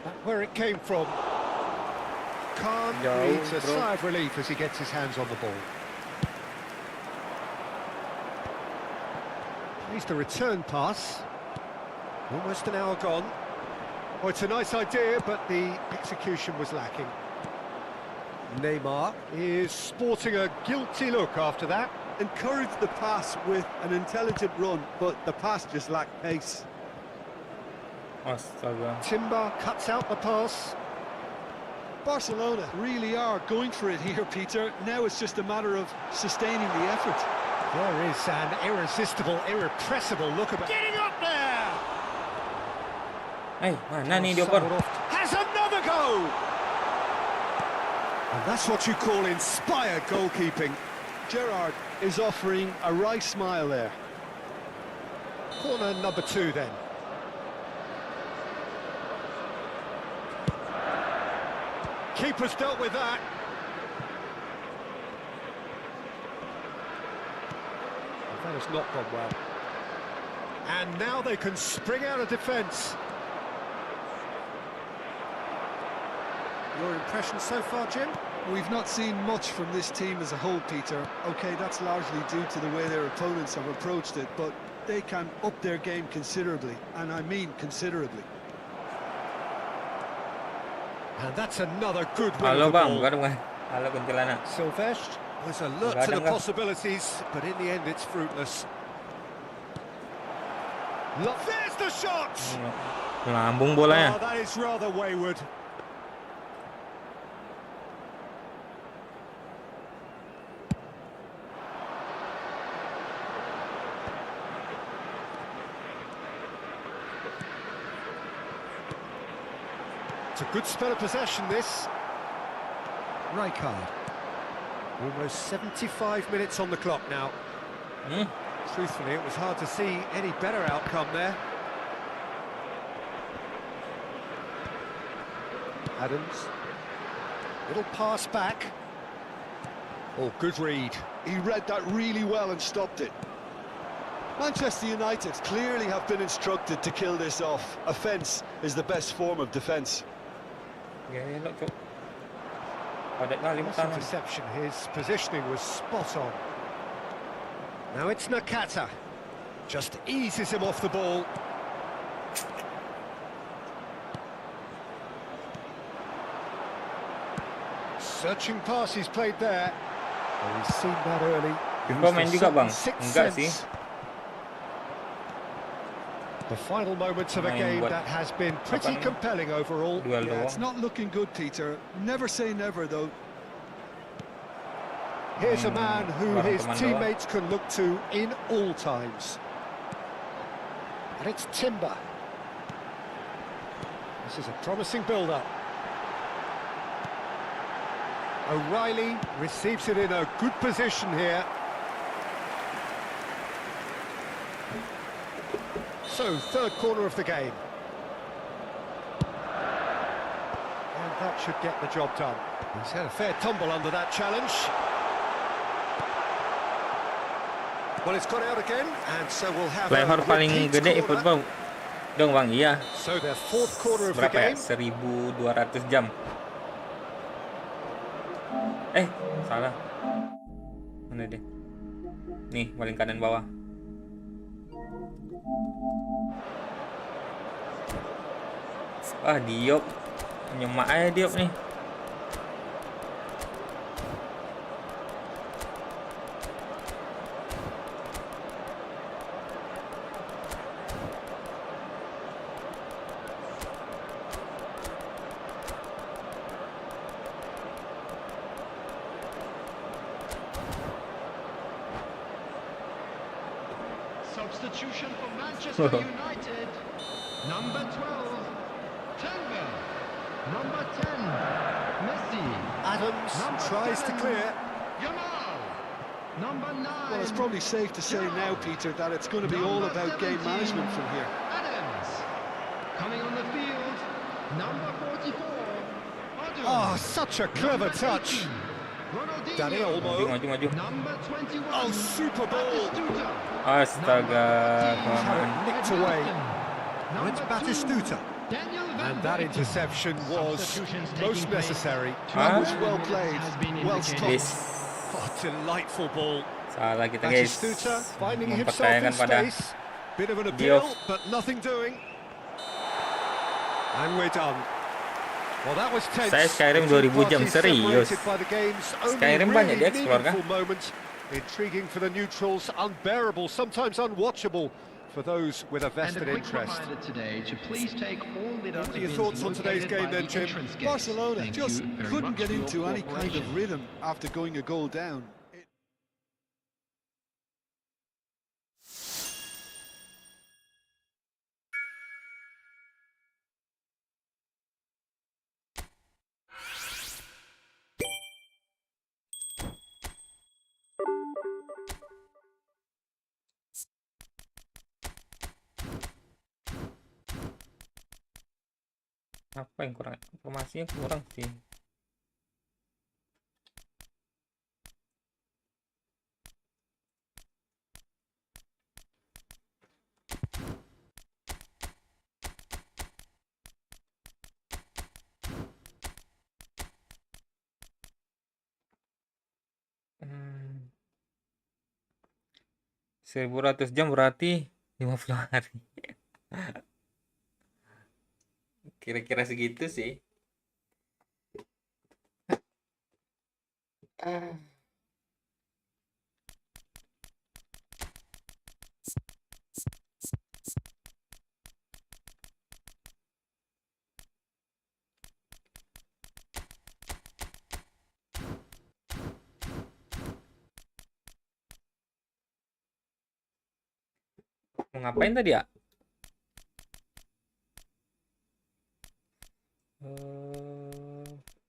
That's where it came from. Khan needs a sigh of relief as he gets his hands on the ball. Plays the return pass. Almost an hour gone. Oh, it's a nice idea, but the execution was lacking. Neymar is sporting a guilty look after that. Encouraged the pass with an intelligent run, but the pass just lacked pace. Astaga. Timber cuts out the pass. Barcelona really are going for it here, Peter. Now it's just a matter of sustaining the effort. There is an irresistible, irrepressible look about. Getting up there! Hey, mana nih dioper? Has another go! And that's what you call inspired goalkeeping. Gerrard is offering a wry smile there. Corner number 2 then. Keeper's dealt with that. That has not gone well. And now they can spring out of defence. Your impression so far, Jim? We've not seen much from this team as a whole, Peter. OK, that's largely due to the way their opponents have approached it, but they can up their game considerably, and I mean considerably. And that's another good win Halo of the bang, ball. bukan bukan. Halo kuntilanak. Silvestre was alert to the possibilities, but in the end it's fruitless. Look, there's the shot! Lambung bolanya. Oh, that is rather wayward. It's a good spell of possession, this. Rijkaard. Almost 75 minutes on the clock now. Truthfully, it was hard to see any better outcome there. Adams. Little pass back. Oh, good read. He read that really well and stopped it. Manchester United clearly have been instructed to kill this off. Offence is the best form of defence. Elok, Cuk. Padat kali Loss pertahanan. of perception, his positioning was spot on. Now it's Nakata. Just eases him off the ball. Searching pass he's played there. Oh, he's seen that early. Kau main juga bang? Enggak sih. The final moments of a Main game buat that has been pretty compelling overall. Duel Yeah, doang. it's not looking good, Peter. Never say never, though. Here's a man who Orang his teman teammates can look to in all times. And it's Timber. This is a promising build-up. O'Reilly receives it in a good position here. So, third corner of the game. And that should get the job done. He's had a fair tumble under that challenge. Well, it's got out again, and so we'll have Leher a paling repeat gede corner. eFootball. Dong bang, iya. So their fourth quarter of the Berapa ya? game. 1200 jam. Salah. Mana dia? Nih, paling kanan bawah. Diop. Nyemak aja Diop nih. Substitution for Manchester United. Number 12, Timber. Number 10, Messi. Adams Number tries to 7, clear. Yamal. Number 9. Well, it's probably safe to say now, Peter, that it's going to be all about game management from here. Adams. Coming on the field, number 44, Adams. Oh, such a clever touch. Ronaldinho. Danny Olmo. Maju. Number 21. Oh, super ball. Batistuta. Astaga, He's had it nicked away. Now it's Number 2, Batistuta. Daniel Van And that Dijk. interception was most necessary. Hah? Was well played, well stopped. Guys, Oh, delightful ball. salah kita guys. Batistuta finding himself in Mempercayakan pada space. Bit of an Diop. appeal, but nothing doing. And we're done. Well, that was tense. Saya Skyrim The two 2000 jam, parties serius. separated by the game's only Skyrim banyak really di-explore kan? meaningful moment. Intriguing for the neutrals, unbearable, sometimes unwatchable for those with a And a vested quick interest. reminder today to please take all litter What are your bins thoughts on today's located game by then, the Jim? entrance gate. Barcelona Thank just you very couldn't much get for your into any kind of cooperation. rhythm after going a goal down. Apa yang kurang? Informasinya kurang sih. 1.100 jam berarti 50 hari. Kira-kira segitu sih. Mau ngapain tadi ya?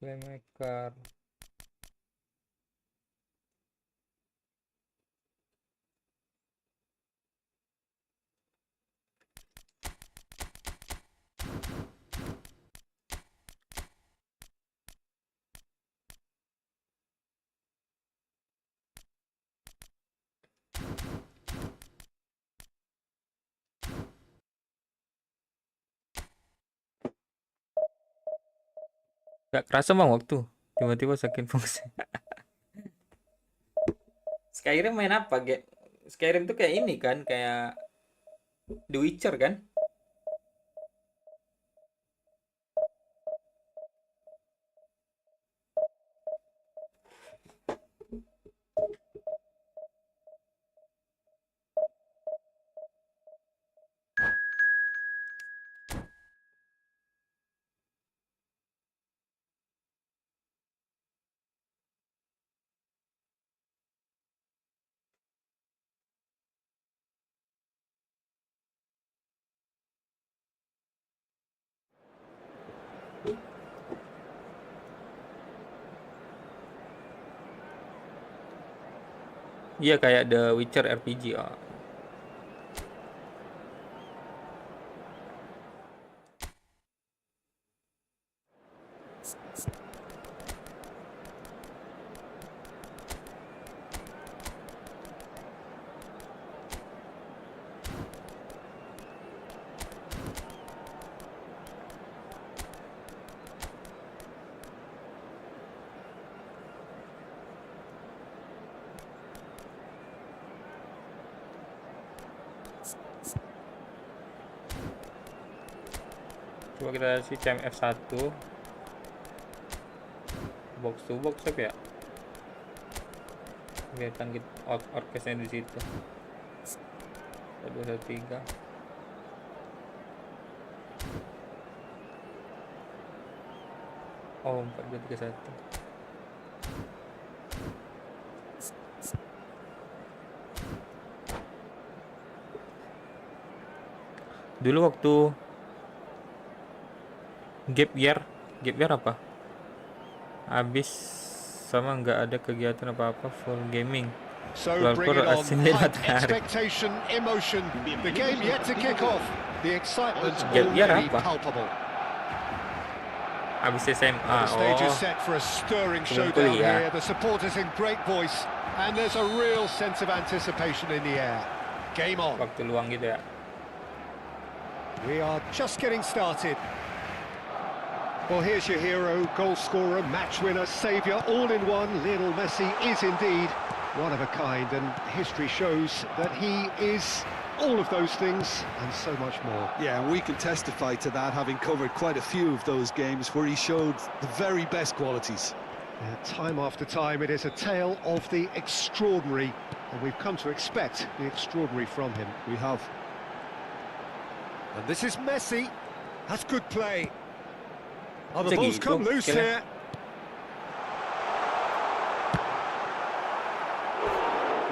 Playmaker. Gak kerasa bang waktu tiba-tiba saking fungsi. Skyrim main apa? Skyrim tuh kayak ini kan, kayak The Witcher kan? Iya kayak The Witcher RPG. Oh. Coba kita si CMF 1 box to box apa ya? Kelihatan gitu orkesnya di situ. 213. Oh, 4231. Dulu waktu gap year apa? Habis sama nggak ada kegiatan apa-apa, full gaming. So bring it on, hype, expectation, emotion. The game yet to kick off. The excitement already palpable. Habis SMA. The stage is set for a stirring showdown here. The supporters in great voice, and there's a real sense of anticipation in the air. Game on. Waktu luang gitu ya. We are just getting started. Well, here's your hero, goal scorer, match winner, saviour, all in one. Lionel Messi is indeed one of a kind, and history shows that he is all of those things and so much more. Yeah, and we can testify to that, having covered quite a few of those games where he showed the very best qualities. Time after time, it is a tale of the extraordinary, and we've come to expect the extraordinary from him. We have. And this is Messi. That's good play. Oh, the ball's come loose here.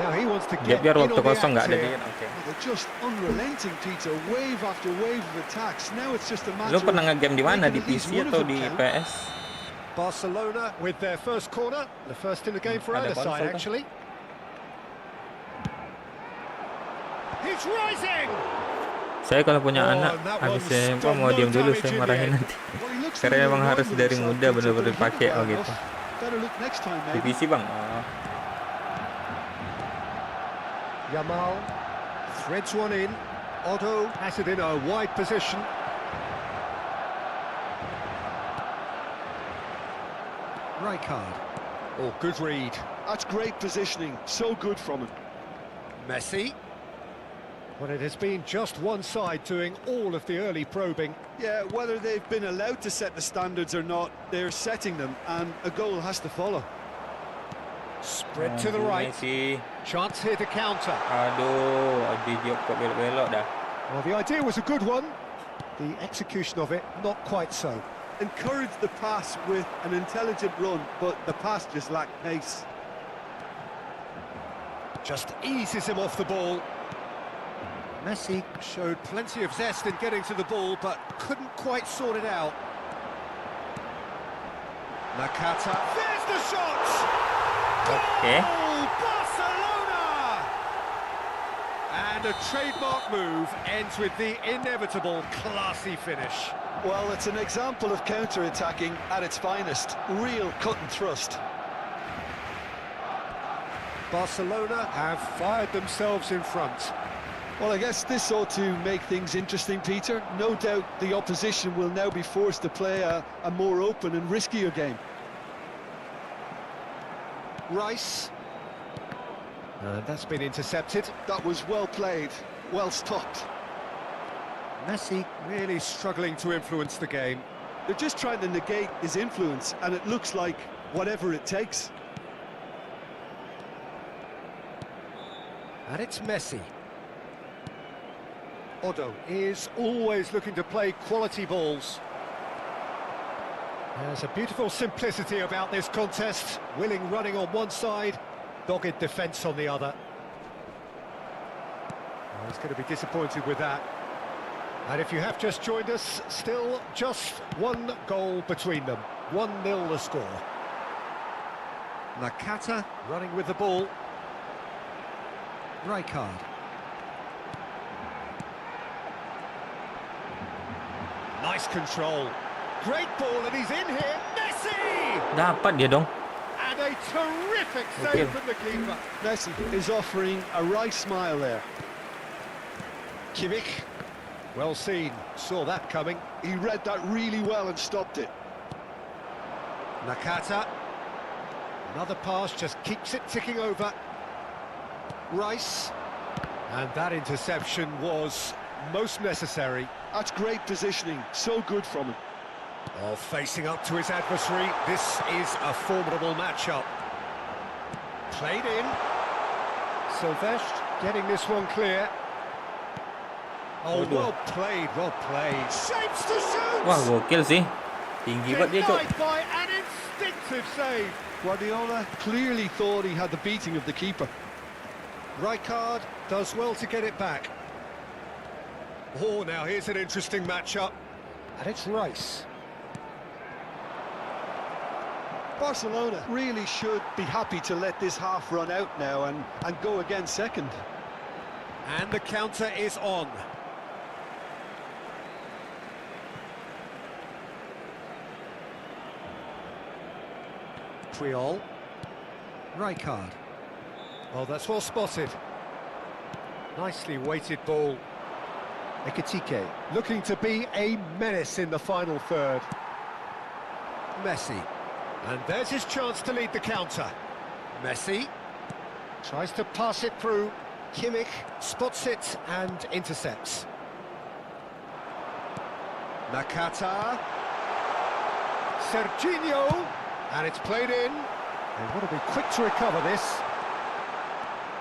Now he wants to get in on the act here. They're just unrelenting, Peter. Wave after wave of attacks. Now it's just a matter of... Lu pernah nge-game di mana? Di PC atau di PS? Barcelona with their first corner. The first in the game for either side, actually. He's rising! Saya kalau punya anak habis SMP mau diam dulu, saya marahin nanti. Karena emang harus dari muda benar-benar dipakai gitu. Di PC bang. Oh. Yamal threads one in. Otto has it in a wide position. Rijkaard. Oh, good read. That's great positioning. So good from him. Messi. Well, it has been just one side doing all of the early probing. Yeah, whether they've been allowed to set the standards or not, they're setting them, and a goal has to follow. Spread to the right. Messi. Chance here to counter. Aduh, Adi Diop kok belok-belok dah. Well, the idea was a good one. The execution of it, not quite so. Encourage the pass with an intelligent run, but the pass just lacked pace. Just eases him off the ball. Messi showed plenty of zest in getting to the ball, but couldn't quite sort it out. Nakata, there's the shot! Okay. Goal, Barcelona! And a trademark move ends with the inevitable classy finish. Well, it's an example of counter-attacking at its finest. Real cut and thrust. Barcelona have fired themselves in front. Well, I guess this ought to make things interesting, Peter. No doubt the opposition will now be forced to play a more open and riskier game. Rice. That's been intercepted. That was well played, well stopped. Messi really struggling to influence the game. They're just trying to negate his influence, and it looks like whatever it takes. And it's Messi. Odo is always looking to play quality balls. There's a beautiful simplicity about this contest. Willing running on one side, dogged defence on the other. Well, he's going to be disappointed with that. And if you have just joined us, still just one goal between them. 1-0 the score. Nakata running with the ball. Rijkaard. Nice control. Great ball, and he's in here. Messi! Dapat dia dong. And a terrific save from the keeper. Messi is offering a right smile there. Kimmich. Well seen. Saw that coming. He read that really well and stopped it. Nakata. Another pass, just keeps it ticking over. Rice. And that interception was most necessary. That's great positioning, so good from him. Oh, facing up to his adversary, this is a formidable matchup. Played in. Silvestre getting this one clear. Oh, well played, well played. Shapes to shoot! Wah, gokil sih. Tinggi banget dia, Cok. Denied by an instinctive save. Guardiola clearly thought he had the beating of the keeper. Rijkaard does well to get it back. Oh, now here's an interesting matchup. And it's Rice. Barcelona really should be happy to let this half run out now and go again second. And the counter is on. Puyol. Rijkaard. Oh, that's well spotted. Nicely weighted ball. Ekitike looking to be a menace in the final third. Messi. And there's his chance to lead the counter. Messi tries to pass it through. Kimmich spots it and intercepts. Nakata. Serginho. And it's played in. They've got to be quick to recover this.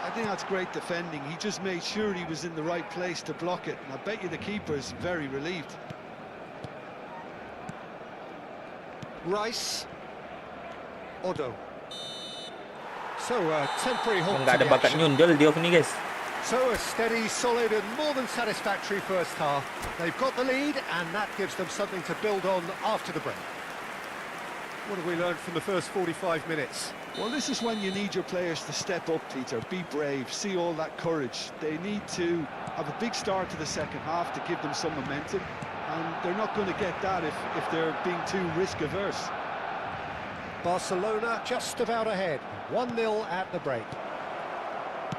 I think that's great defending. He just made sure he was in the right place to block it. And I bet you the keeper's very relieved. Rice. Odo. So a temporary halt Nggak to ada the bakat action. nyundul dia ni, guys. So a steady, solid and more than satisfactory first half. They've got the lead and that gives them something to build on after the break. What have we learned from the first 45 minutes? Well, this is when you need your players to step up, Peter. Be brave, see all that courage. They need to have a big start to the second half to give them some momentum. And they're not going to get that if they're being too risk-averse. Barcelona just about ahead. 1-0 at the break.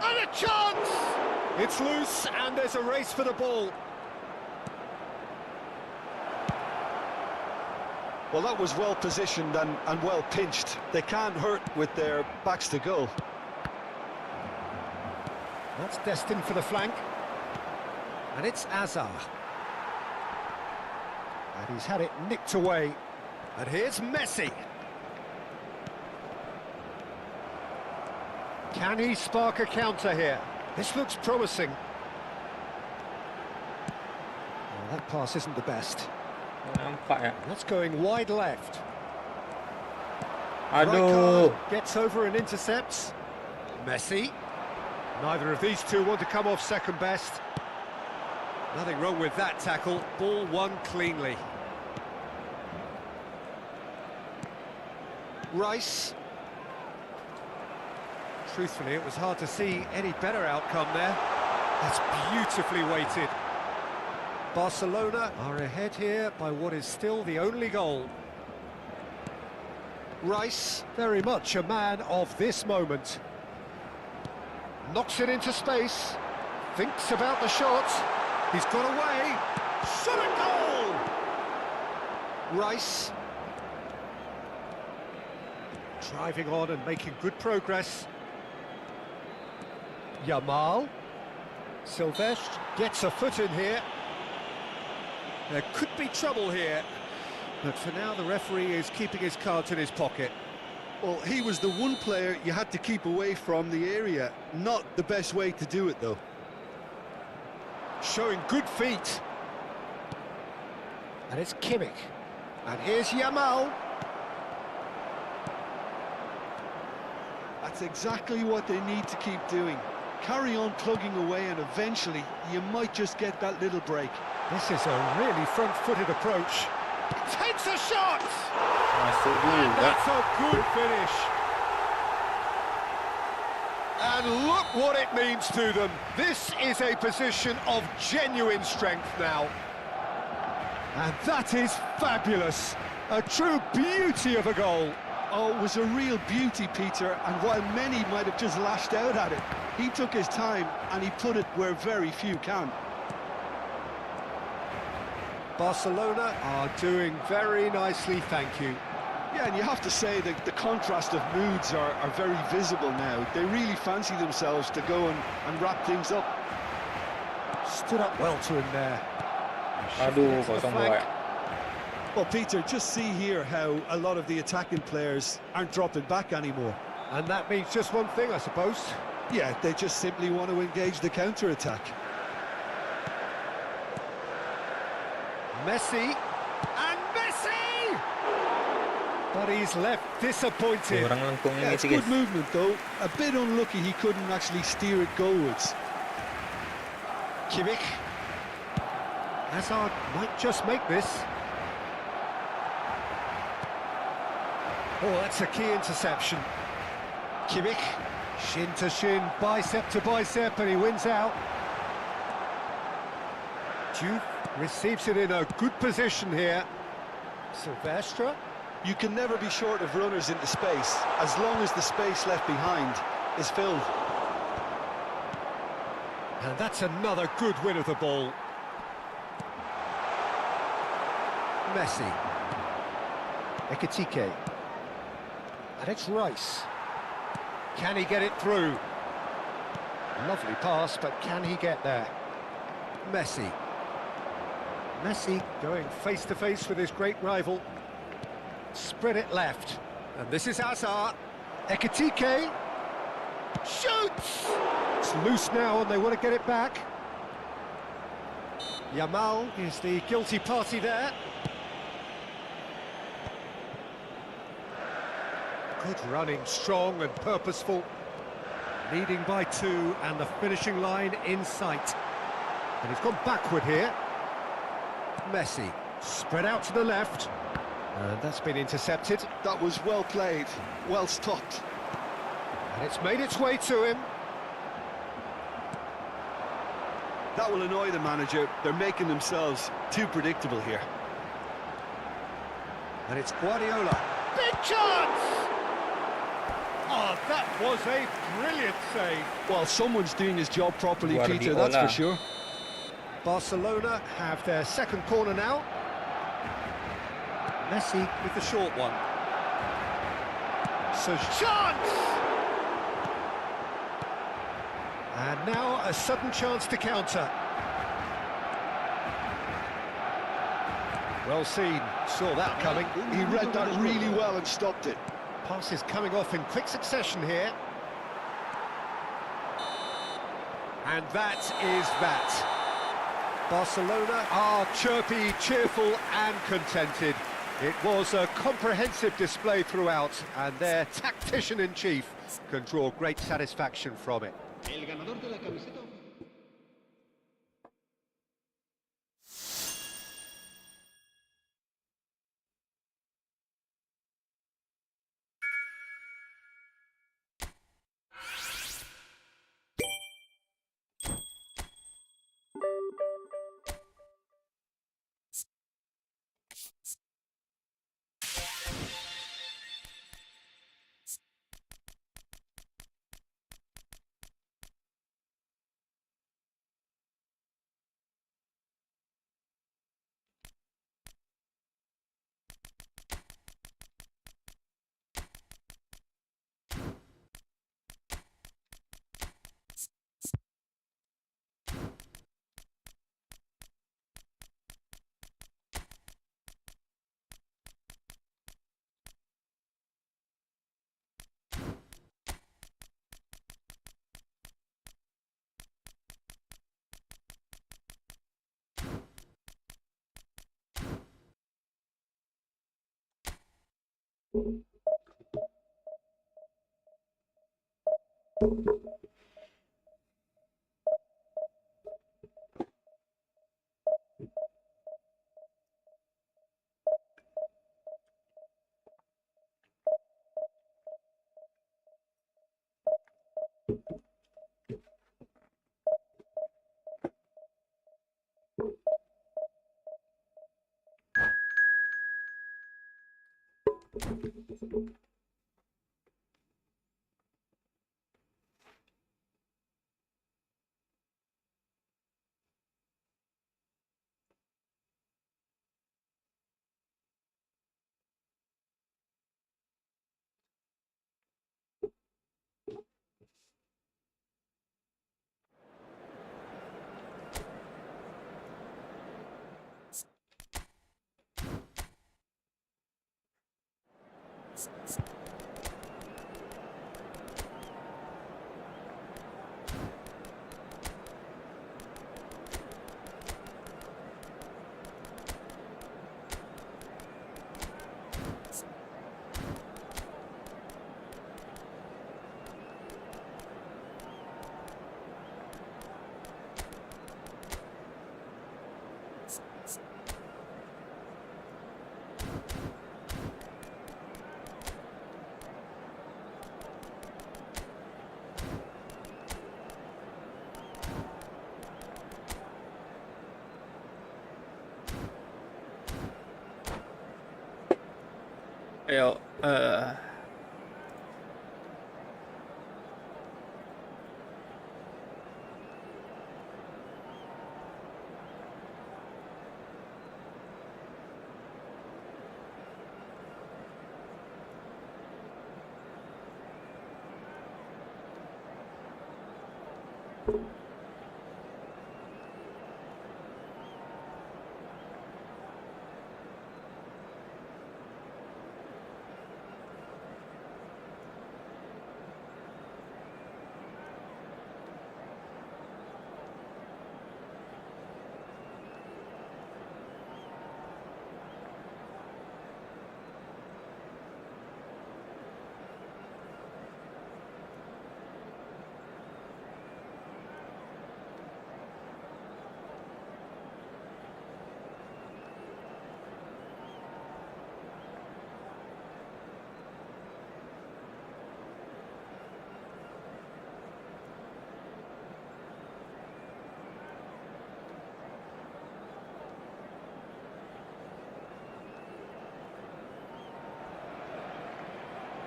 And a chance! It's loose and there's a race for the ball. Well, that was well positioned and well pinched. They can't hurt with their backs to goal. That's destined for the flank. And it's Azar. And he's had it nicked away. And here's Messi. Can he spark a counter here? This looks promising. Well, that pass isn't the best. Nampak ya. That's going wide left. Aduh. Rijkaard gets over and intercepts. Messi. Neither of these two want to come off second best. Nothing wrong with that tackle. Ball won cleanly. Rice. Truthfully, it was hard to see any better outcome there. That's beautifully weighted. Barcelona are ahead here by what is still the only goal. Rice, very much a man of this moment. Knocks it into space. Thinks about the shot. He's got away. Shot a goal! Rice. Driving on and making good progress. Yamal. Silvestre gets a foot in here. There could be trouble here. But for now, the referee is keeping his cards in his pocket. Well, he was the one player you had to keep away from the area. Not the best way to do it, though. Showing good feet. And it's Kimmich. And here's Yamal. That's exactly what they need to keep doing. Carry on plugging away and eventually you might just get that little break. This is a really front-footed approach. Takes a shot! Masuk juga. That's a good finish. And look what it means to them. This is a position of genuine strength now. And that is fabulous. A true beauty of a goal. Oh, it was a real beauty, Peter, and while many might have just lashed out at it, he took his time and he put it where very few can. Barcelona are doing very nicely, thank you. Yeah, and you have to say that the contrast of moods are very visible now. They really fancy themselves to go and wrap things up. Stood up well to him there. Aduh, To the 0-2 flank. ya. Well, Peter, just see here how a lot of the attacking players aren't dropping back anymore. And that means just one thing, I suppose. Yeah, they just simply want to engage the counter-attack. Messi. And Messi! But he's left disappointed. Kurang lengkung Yeah, ini it's sih, good guys. movement, though. A bit unlucky he couldn't actually steer it goalwards. Kimmich. Hazard might just make this. Oh, that's a key interception. Kimmich, shin to shin, bicep to bicep, and he wins out. Juve receives it in a good position here. Silvestre. You can never be short of runners into space, as long as the space left behind is filled. And that's another good win of the ball. Messi. Ekitike. And it's Rice. Can he get it through? Lovely pass, but can he get there? Messi. Messi going face-to-face with his great rival. Spread it left. And this is Hazard. Ekitike. Shoots! It's loose now and they want to get it back. Yamal is the guilty party there. Good running, strong and purposeful. Leading by 2 and the finishing line in sight. And he's gone backward here. Messi, spread out to the left. And that's been intercepted. That was well played, well stopped. And it's made its way to him. That will annoy the manager. They're making themselves too predictable here. And it's Guardiola. Big chance! Oh, that was a brilliant save. Well, someone's doing his job properly, Guardiola. Peter, that's for sure. Barcelona have their second corner now. Messi with the short one. So chance! And now a sudden chance to counter. Well seen, saw that coming. He read that really well and stopped it. Passes coming off in quick succession here. And that is that. Barcelona are chirpy, cheerful and contented. It was a comprehensive display throughout, and their tactician-in-chief can draw great satisfaction from it. El ganador de la camiseta. Ayo,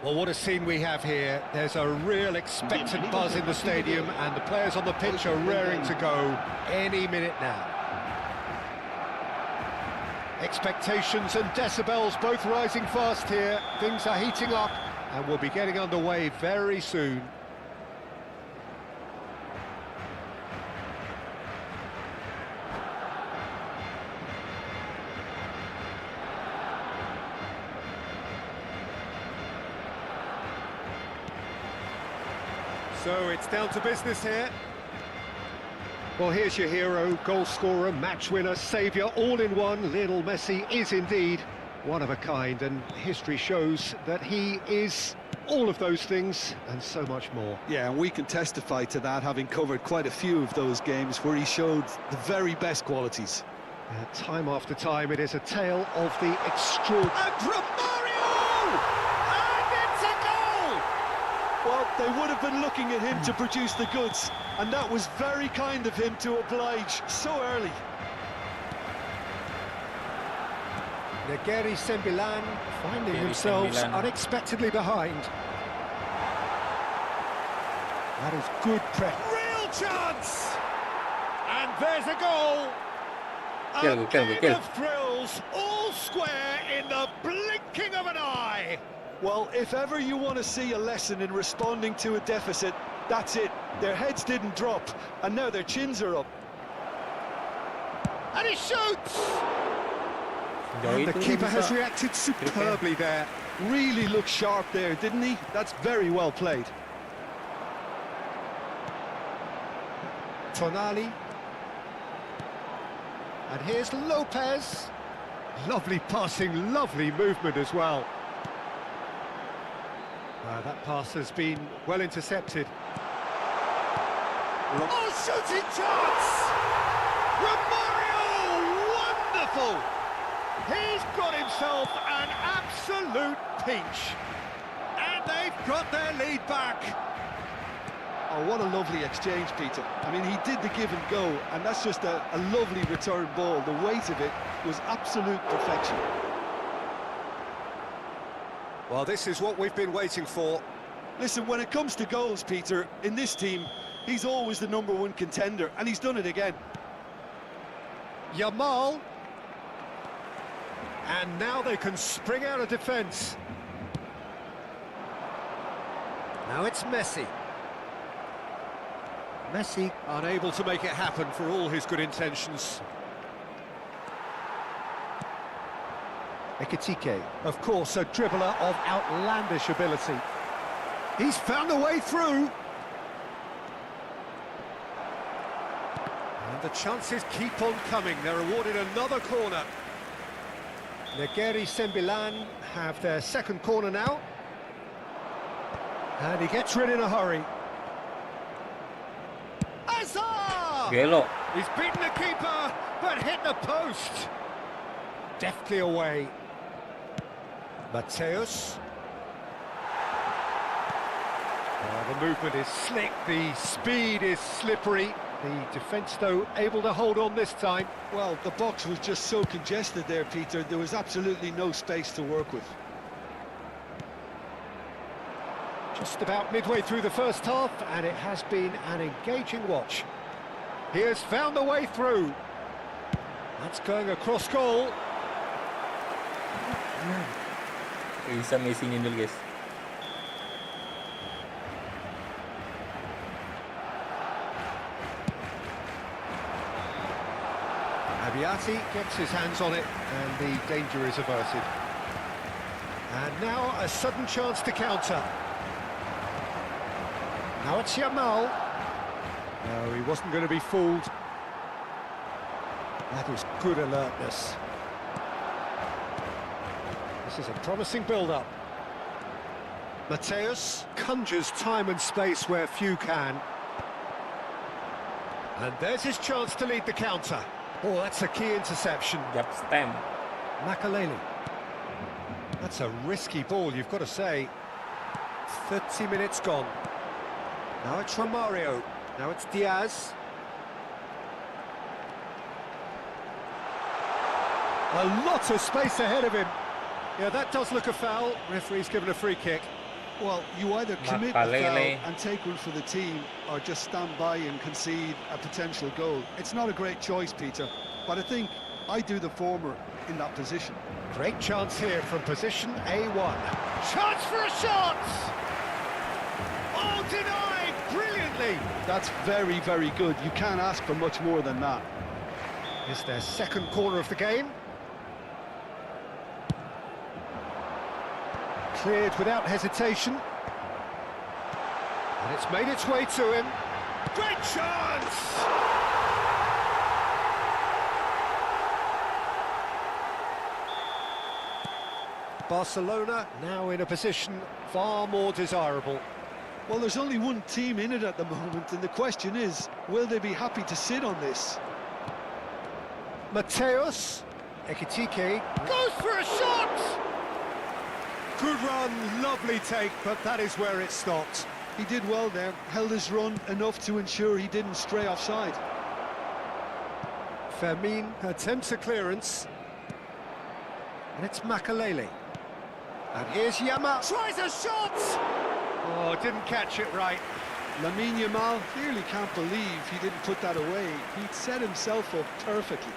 Well, what a scene we have here. There's a real expectant buzz in the stadium, and the players on the pitch are raring to go any minute now. Expectations and decibels both rising fast here. Things are heating up, and we'll be getting underway very soon. So it's down to business here. Well, here's your hero, goal scorer, match winner, saviour, all in one. Lionel Messi is indeed one of a kind, and history shows that he is all of those things and so much more. Yeah, and we can testify to that, having covered quite a few of those games where he showed the very best qualities. Time after time, it is a tale of the extraordinary. And Romario! And it's a goal! Well, they would have been looking at him to produce the goods, and that was very kind of him to oblige so early. Negeri Sembilan finding themselves unexpectedly behind. That is good press. Real chance! And there's a goal! A game of thrills, all square in the blinking of an eye! Well, if ever you want to see a lesson in responding to a deficit, that's it. Their heads didn't drop, and now their chins are up. And he shoots! And the keeper has reacted superbly there. Really looked sharp there, didn't he? That's very well played. Tonali. And here's Lopez. Lovely passing, lovely movement as well. That pass has been well intercepted. Oh, shooting chance! Romario! Wonderful! He's got himself an absolute pinch. And they've got their lead back. Oh, what a lovely exchange, Peter. I mean, he did the give and go, and that's just a lovely return ball. The weight of it was absolute perfection. Well, this is what we've been waiting for. Listen, when it comes to goals, Peter, in this team, he's always the #1 contender, and he's done it again. Yamal. And now they can spring out of defence. Now it's Messi. Messi unable to make it happen for all his good intentions. Ekitike, of course, a dribbler of outlandish ability. He's found a way through. And the chances keep on coming. They're awarded another corner. Negeri Sembilan have their second corner now. And he gets rid in a hurry. Azar! Gelo. He's beaten the keeper, but hit the post. Deftly away. Mateus. The movement is slick, the speed is slippery. The defence, though, able to hold on this time. Well, the box was just so congested there, Peter. There was absolutely no space to work with. Just about midway through the first half, and it has been an engaging watch. He has found the way through. That's going across goal. Bisa Messi-nya dulu, guys. Abiati gets his hands on it, and the danger is averted. And now a sudden chance to counter. Now it's Yamal. No, he wasn't going to be fooled. That is good alertness. This is a promising build-up. Mateus conjures time and space where few can. And there's his chance to lead the counter. Oh, that's a key interception. Yap stem. Makaleli. That's a risky ball, you've got to say. 30 minutes gone. Now it's Romario. Now it's Diaz. A lot of space ahead of him. Yeah, that does look a foul. Referee's given a free kick. Well, you either commit a foul and take one for the team, or just stand by and concede a potential goal. It's not a great choice, Peter, but I think I do the former in that position. Great chance here from position A1. Chance for a shot! Oh, denied brilliantly! That's very, very good. You can't ask for much more than that. Is their second corner of the game. Cleared without hesitation. And it's made its way to him. Great chance! Barcelona now in a position far more desirable. Well, there's only one team in it at the moment, and the question is, will they be happy to sit on this? Mateus, Ekitike goes for a shot! Good run, lovely take, but that is where it stopped. He did well there, held his run enough to ensure he didn't stray offside. Fermin attempts a clearance. And it's Makalele. And here's Yama. Tries a shot! Oh, didn't catch it right. Lamine Yamal clearly can't believe he didn't put that away. He'd set himself up perfectly.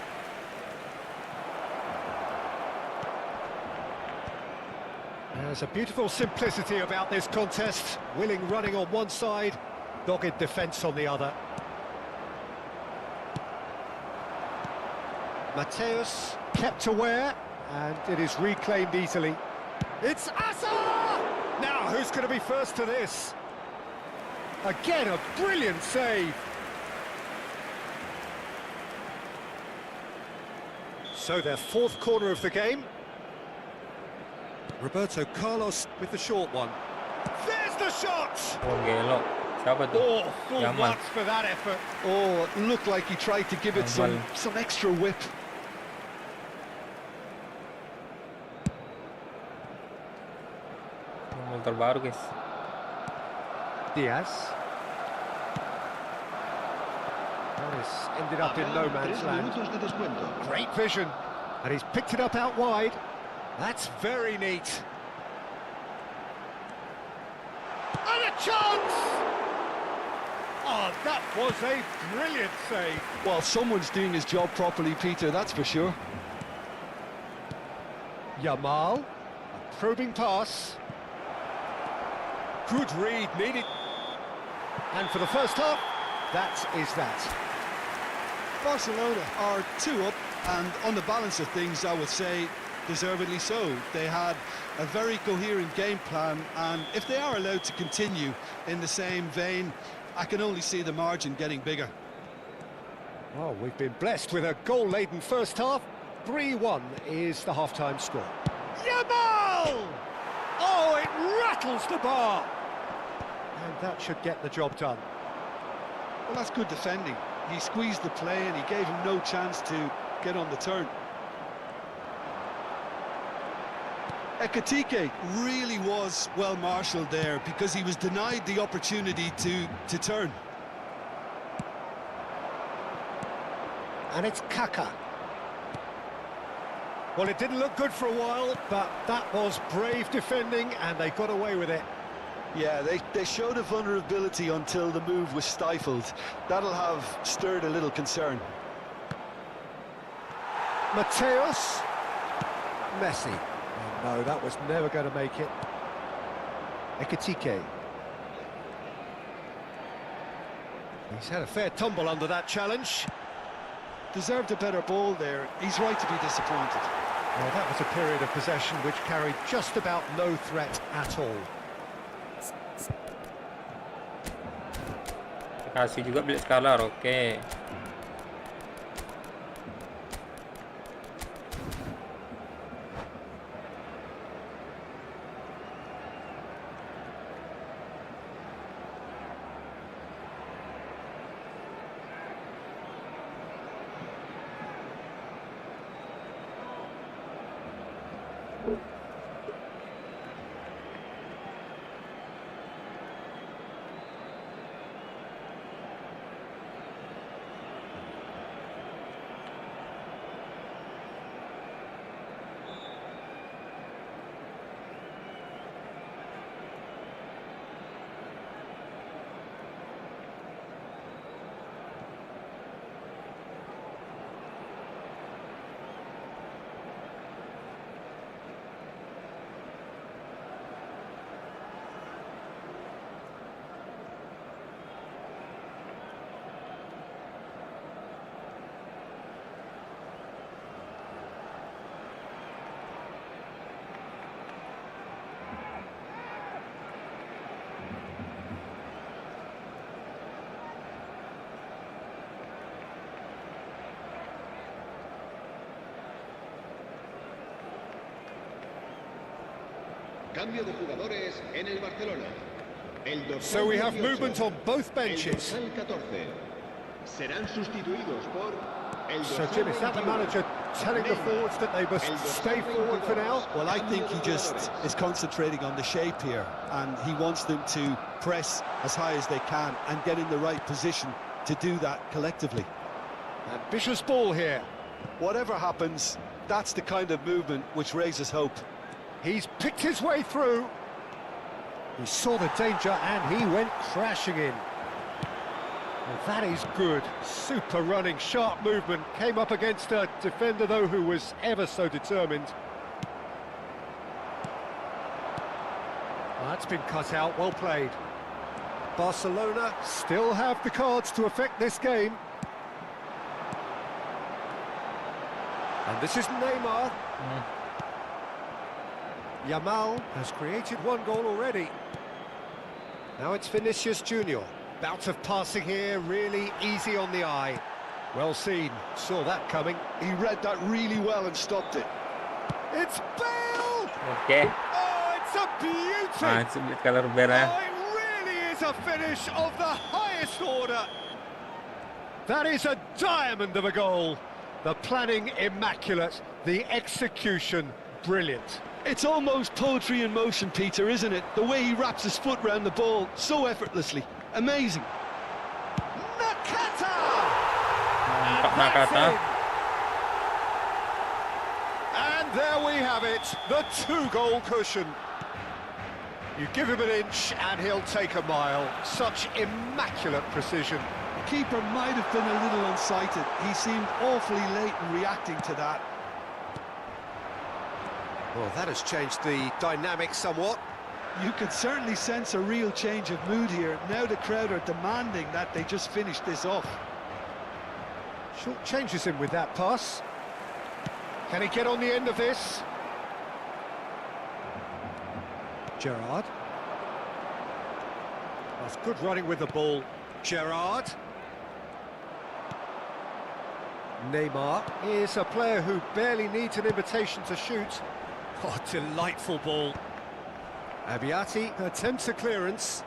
There's a beautiful simplicity about this contest. Willing running on one side, dogged defence on the other. Mateus kept aware, and it is reclaimed easily. It's Asa! Now, who's going to be first to this? Again, a brilliant save. So their fourth corner of the game. Roberto Carlos with the short one. There's the shot! Oh, gelo. Siapa tuh? Oh, full Yaman. marks for that effort. Oh, it looked like he tried to give it some extra whip. Gol terbaru, guys. Diaz. This ended up in no man's land. Great vision. And he's picked it up out wide. That's very neat. And a chance! Oh, that was a brilliant save. Well, someone's doing his job properly, Peter, that's for sure. Yamal, a probing pass. Good read, needed. And for the first half, that is that. Barcelona are 2 up, and on the balance of things, I would say, deservedly so. They had a very coherent game plan, and if they are allowed to continue in the same vein, I can only see the margin getting bigger. Well, we've been blessed with a goal-laden first half. 3-1 is the half-time score. Yamal! Oh, it rattles the bar! And that should get the job done. Well, that's good defending. He squeezed the play and he gave him no chance to get on the turn. Ekitike really was well marshalled there because he was denied the opportunity to turn. And it's Kaka. Well, it didn't look good for a while, but that was brave defending and they got away with it. Yeah, they showed a vulnerability until the move was stifled. That'll have stirred a little concern. Mateus. Messi. Oh, no, that was never going to make it. Ekitike. He's had a fair tumble under that challenge. Deserved a better ball there. He's right to be disappointed. Well, that was a period of possession which carried just about no threat at all. Kasih juga bilik scalar, oke. Cambio de jugadores en el Barcelona. El dorsal So we have 18, movement on both el benches. dorsal 14. Serán sustituidos por el So dorsal Jim, is that the 21, manager telling the forwards that they must stay forward for now? Well, I think he just is concentrating on the shape here, and he wants them to press as high as they can and get in the right position to do that collectively. Ambitious ball here. Whatever happens, that's the kind of movement which raises hope. He's picked his way through. He saw the danger and he went crashing in. Well, that is good. Super running, sharp movement. Came up against a defender, though, who was ever so determined. Well, that's been cut out. Well played. Barcelona still have the cards to affect this game. And this is Neymar. Yamal has created one goal already. Now it's Vinicius Junior. Bout of passing here, really easy on the eye. Well seen, saw that coming. He read that really well and stopped it. It's Bale! Okay. Oh, it's a beauty! It's a bit color better. Oh, it really is a finish of the highest order. That is a diamond of a goal. The planning immaculate, the execution brilliant. It's almost poetry in motion, Peter, isn't it? The way he wraps his foot round the ball so effortlessly. Amazing. Nakata! Nakata. And there we have it, the 2-goal cushion. You give him an inch and he'll take a mile. Such immaculate precision. The keeper might have been a little unsighted. He seemed awfully late in reacting to that. Well, that has changed the dynamic somewhat. You could certainly sense a real change of mood here. Now the crowd are demanding that they just finish this off. Short changes him with that pass. Can he get on the end of this? Gerrard. That's good running with the ball. Gerrard. Neymar is a player who barely needs an invitation to shoot. Oh, delightful ball. Abiati attempts a clearance.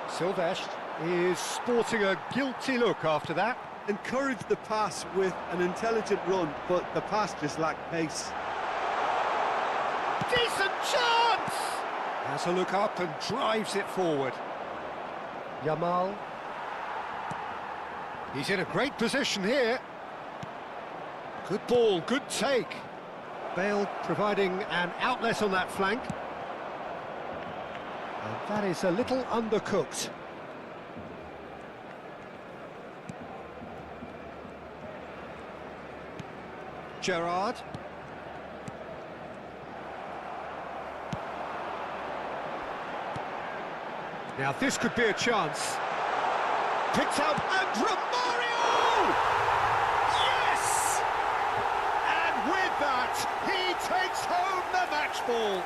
Silvestre is sporting a guilty look after that. Encouraged the pass with an intelligent run, but the pass just lacked pace. Decent chance! Has a look up and drives it forward. Yamal. He's in a great position here. Good ball, good take. Bale providing an outlet on that flank. And that is a little undercooked. Gerrard. Now this could be a chance. Picked up and Romario! Yes! And with that, he takes home the match ball.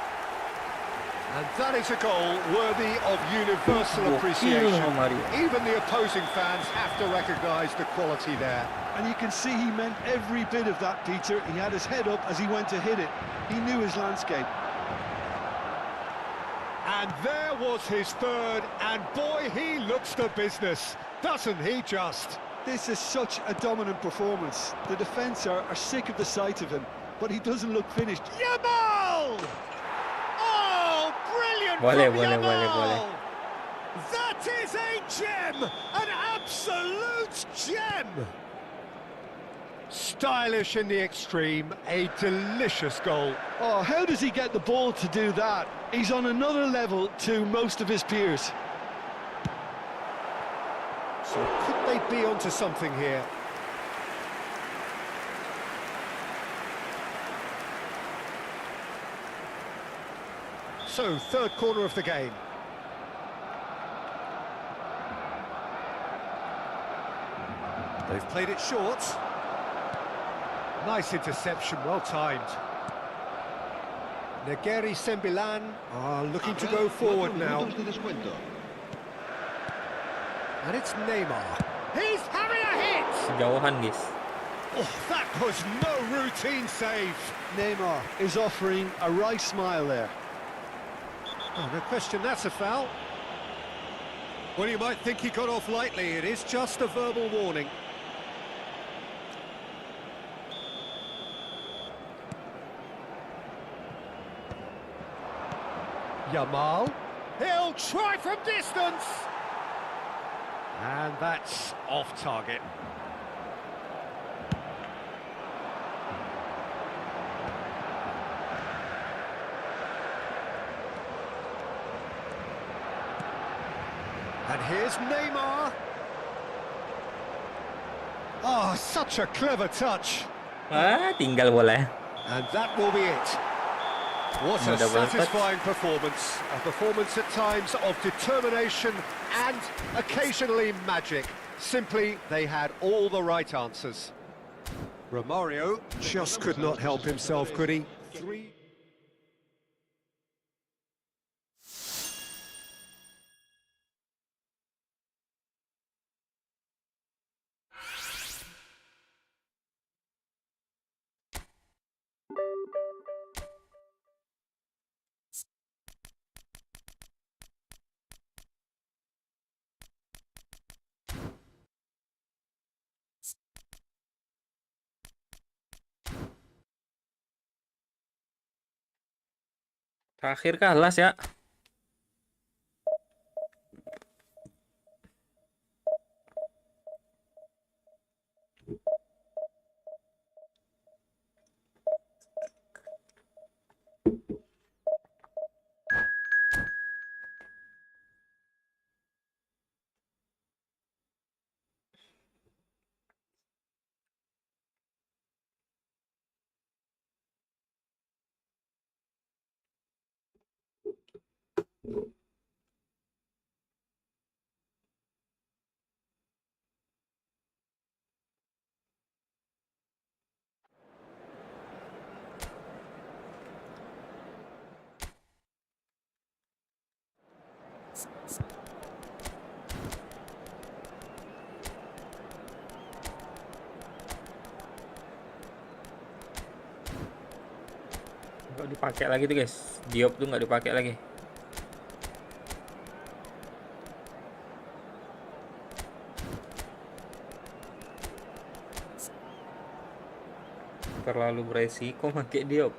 And that is a goal worthy of universal appreciation. Even the opposing fans have to recognise the quality there. And you can see he meant every bit of that, Peter. He had his head up as he went to hit it. He knew his landscape. And there was his third, and boy, he looks the business, doesn't he just? This is such a dominant performance. The defence are sick of the sight of him, but he doesn't look finished. Yamal! Oh, brilliant from Yamal! That is a gem, an absolute gem! Stylish in the extreme, a delicious goal. Oh, how does he get the ball to do that? He's on another level to most of his peers. So could they be onto something here? So, third corner of the game. They've played it short. Nice interception, well timed. Negeri Sembilan are looking to go forward now. And it's Neymar. He's having a hit! Yohan, guys. Oh, that was no routine save. Neymar is offering a wry smile there. Oh, no question, that's a foul. Well, you might think he got off lightly. It is just a verbal warning. Yamal. He'll try from distance. And that's off target. And here's Neymar. Oh, such a clever touch. Tinggal bola. And that will be it. What a satisfying performance. A performance at times of determination and occasionally magic. Simply, they had all the right answers. Romario just could not help himself, could he? Terakhir kalah ya. Nggak dipakai lagi tuh guys, Diop tuh nggak dipakai lagi. Terlalu beresiko pakai Diop.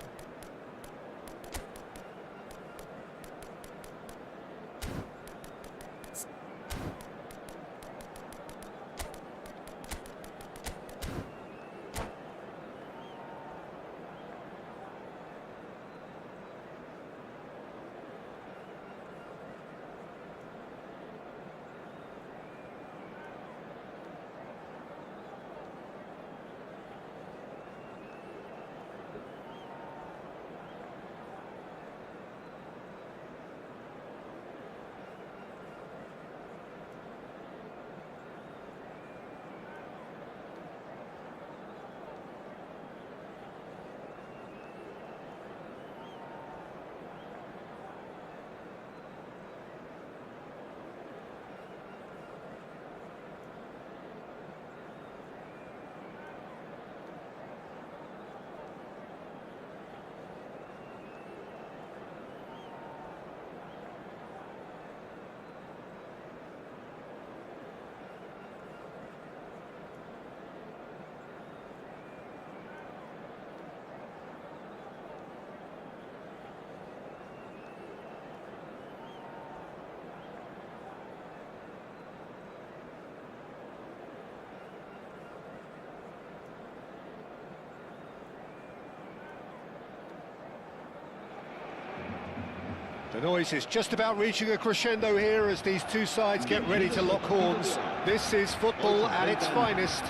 The noise is just about reaching a crescendo here as these two sides get ready to lock horns. This is football at its finest.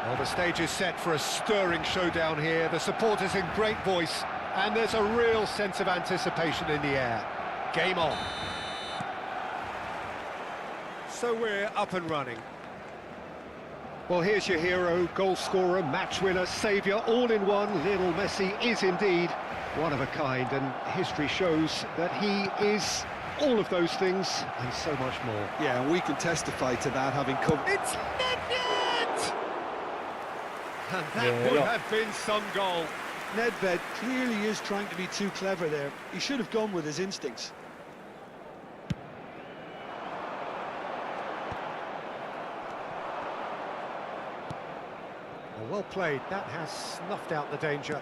Well, the stage is set for a stirring showdown here. The supporters in great voice, and there's a real sense of anticipation in the air. Game on. So we're up and running. Well, here's your hero, goal scorer, match winner, saviour, all in one. Lionel Messi is indeed one of a kind, and history shows that he is all of those things and so much more. Yeah, and we can testify to that, having come... It's net! And that would have been some goal. Nedved clearly is trying to be too clever there. He should have gone with his instincts. Well played, that has snuffed out the danger.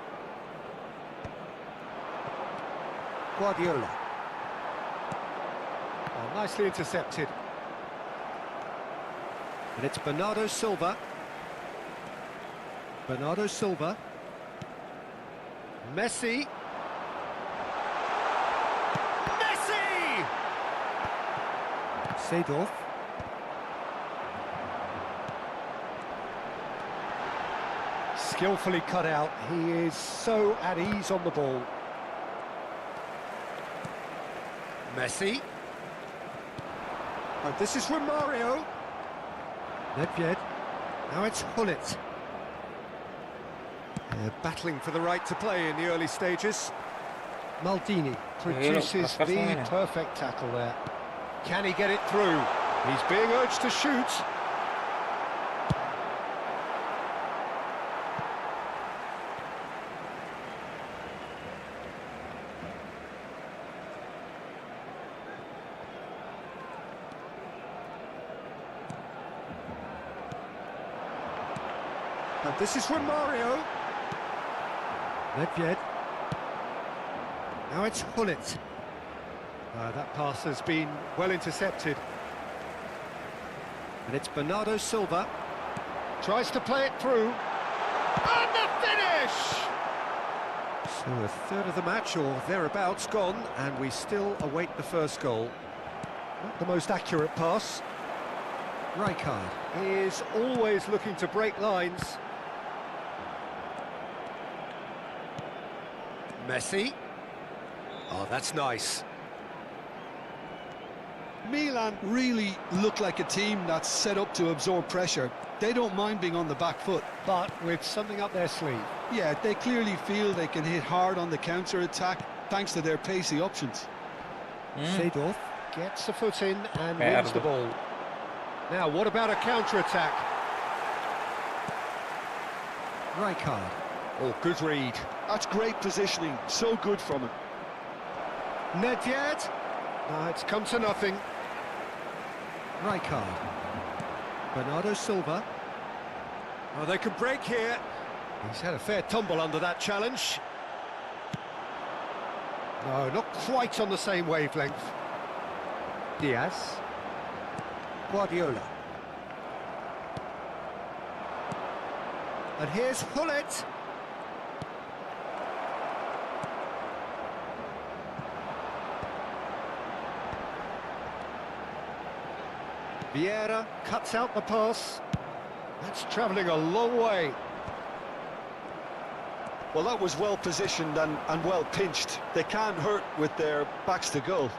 Guardiola. Oh, nicely intercepted. And it's Bernardo Silva. Bernardo Silva. Messi. Messi! Seedorf. Skillfully cut out. He is so at ease on the ball. Messi. Oh, this is Romario. Nedved. Now it's Hullet. They're battling for the right to play in the early stages. Maldini produces the perfect tackle there. Can he get it through? He's being urged to shoot. And this is Romario. Nedved. Now it's Hullet. That pass has been well intercepted. And it's Bernardo Silva. Tries to play it through. And the finish! So a third of the match, or thereabouts, gone, and we still await the first goal. Not the most accurate pass. Rijkaard is always looking to break lines. Messi. Oh, that's nice. Milan really look like a team that's set up to absorb pressure. They don't mind being on the back foot. But with something up their sleeve. Yeah, they clearly feel they can hit hard on the counter-attack thanks to their pacey options. Seedorf gets a foot in and wins the ball. Now, what about a counter-attack? Rijkaard. Oh, good read. That's great positioning, so good from him. Nedved. No, it's come to nothing. Rijkaard. Bernardo Silva. Oh, they could break here. He's had a fair tumble under that challenge. No, not quite on the same wavelength. Diaz. Guardiola. And here's Hullet. Vieira cuts out the pass. That's travelling a long way. Well, that was well positioned and well pinched. They can't hurt with their backs to goal.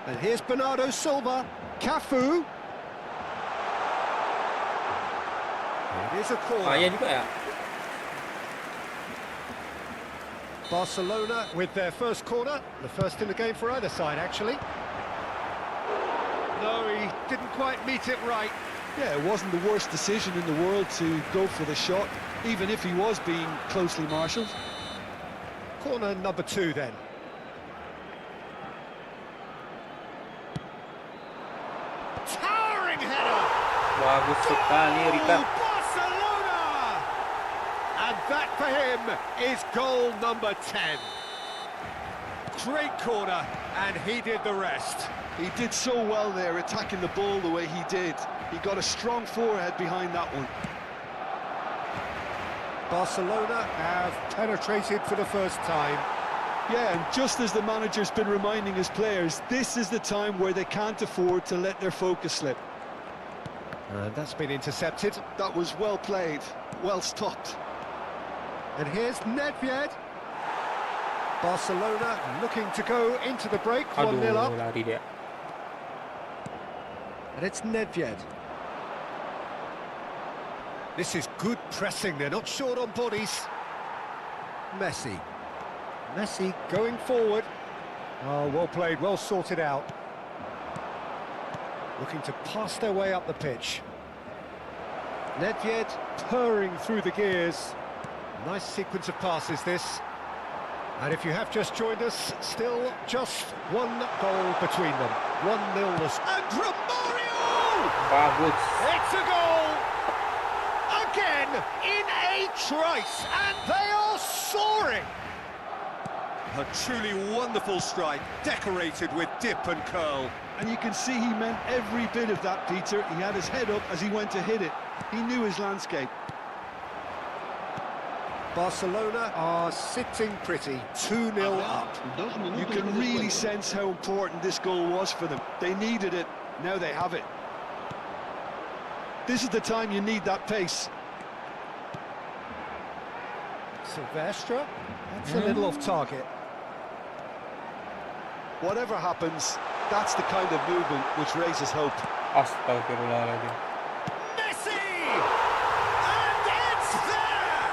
And here's Bernardo Silva. Cafu. It is a corner. Iya juga ya. Barcelona with their first corner. The first in the game for either side, actually. No, he didn't quite meet it right. Yeah, it wasn't the worst decision in the world to go for the shot, even if he was being closely marshalled. Corner number 2 then. Towering header! Bagus sekali, Rika. Barcelona! And that for him is goal number 10. Great corner, and he did the rest. He did so well there, attacking the ball the way he did. He got a strong forehead behind that one. Barcelona have penetrated for the first time. Yeah, and just as the manager's been reminding his players, this is the time where they can't afford to let their focus slip. And that's been intercepted. That was well played, well stopped. And here's Nedved. Barcelona looking to go into the break, 1-0 up. Lari dia. And it's Nedved. This is good pressing, they're not short on bodies. Messi. Messi going forward. Oh, well played, well sorted out. Looking to pass their way up the pitch. Nedved purring through the gears. Nice sequence of passes, this. And if you have just joined us, still just one goal between them. 1-0. And Romario! Bagus. It's a goal! Again, in a trice, and they are soaring! A truly wonderful strike, decorated with dip and curl. And you can see he meant every bit of that, Peter. He had his head up as he went to hit it. He knew his landscape. Barcelona are sitting pretty, 2-0 up. You can really sense how important this goal was for them. They needed it, now they have it. This is the time you need that pace. Silvestre, that's a little off target. Whatever happens, that's the kind of movement which raises hope. Astagfirullahaladzim. Messi! And it's there!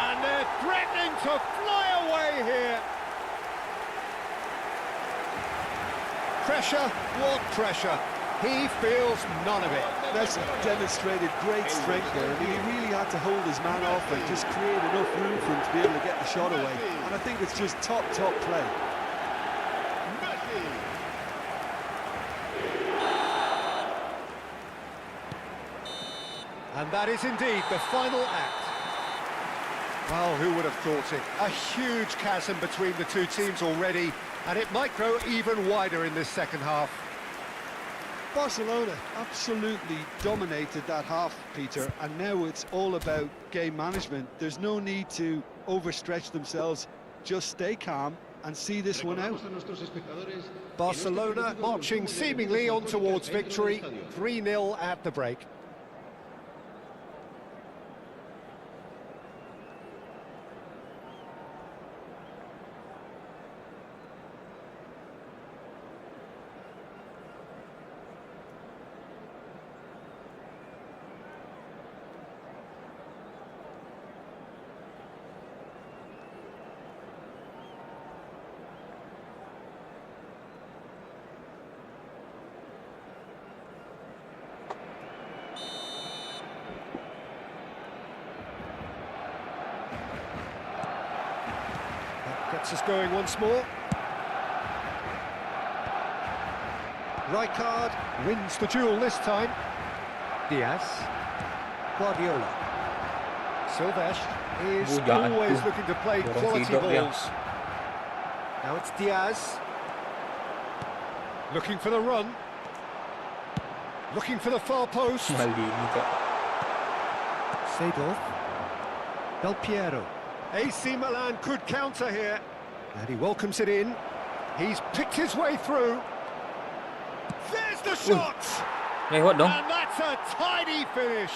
And they're threatening to fly away here. Pressure, what pressure? He feels none of it. Messi demonstrated great strength there. I mean, he really had to hold his man off and just create enough room for him to be able to get the shot away. And I think it's just top play. And that is indeed the final act. Well, who would have thought it? A huge chasm between the two teams already, and it might grow even wider in this second half. Barcelona absolutely dominated that half, Peter, and now it's all about game management. There's no need to overstretch themselves. Just stay calm and see this one out. Barcelona marching seemingly on towards victory, 3-0 at the break. Gets us going once more. Rijkaard wins the duel this time. Diaz. Guardiola. Silvestre is always looking to play quality balls. Now it's Diaz. Looking for the run. Looking for the far post. Seedorf. Del Piero. AC Milan could counter here, and he welcomes it in. He's picked his way through. There's the shot! Lewat dong. And that's a tidy finish.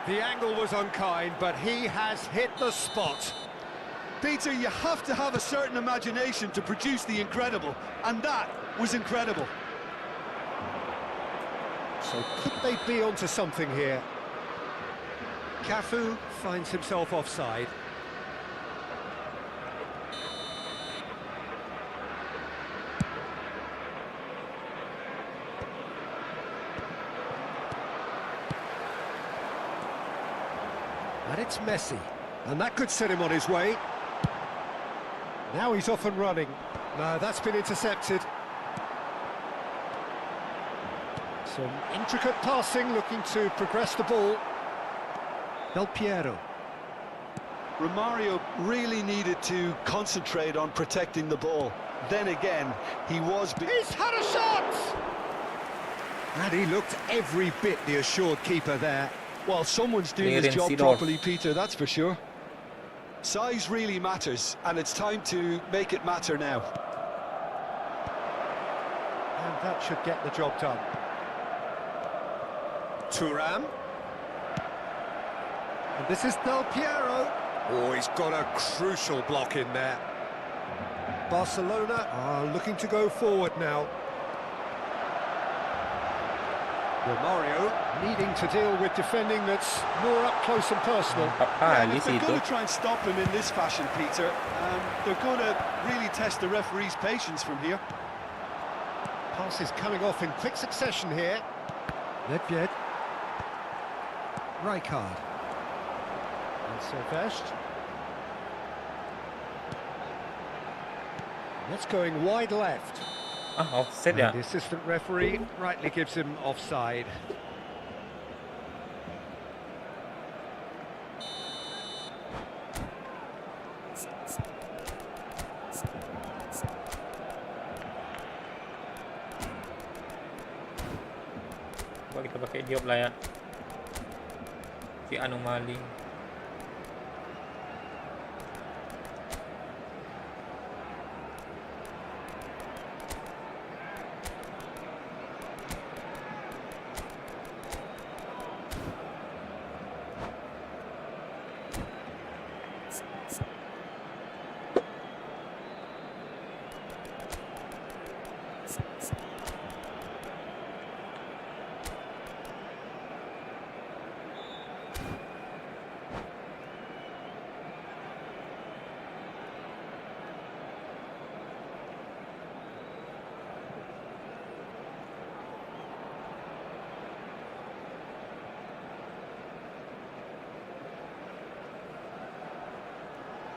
The angle was unkind, but he has hit the spot. Peter, you have to have a certain imagination to produce the incredible, and that was incredible. So could they be onto something here? Cafu finds himself offside. And it's Messi. And that could set him on his way. Now he's off and running. No, that's been intercepted. Some intricate passing, looking to progress the ball. Del Piero. Romario really needed to concentrate on protecting the ball. Then again, he was... He's had a shot! And he looked every bit the assured keeper there. Well, someone's doing his job properly, Peter, that's for sure. Size really matters, and it's time to make it matter now. And that should get the job done. Thuram. And this is Del Piero. Oh, he's got a crucial block in there. Barcelona are looking to go forward now. Romario needing to deal with defending that's more up close and personal. If they're going to try and stop him in this fashion, Peter, they're going to really test the referee's patience from here. Passes coming off in quick succession here. Nedved. Rijkaard. Silvestre. That's going wide left. Offset And ya. the assistant referee rightly gives him offside. Coba kita pakai job lah ya. Si anomali.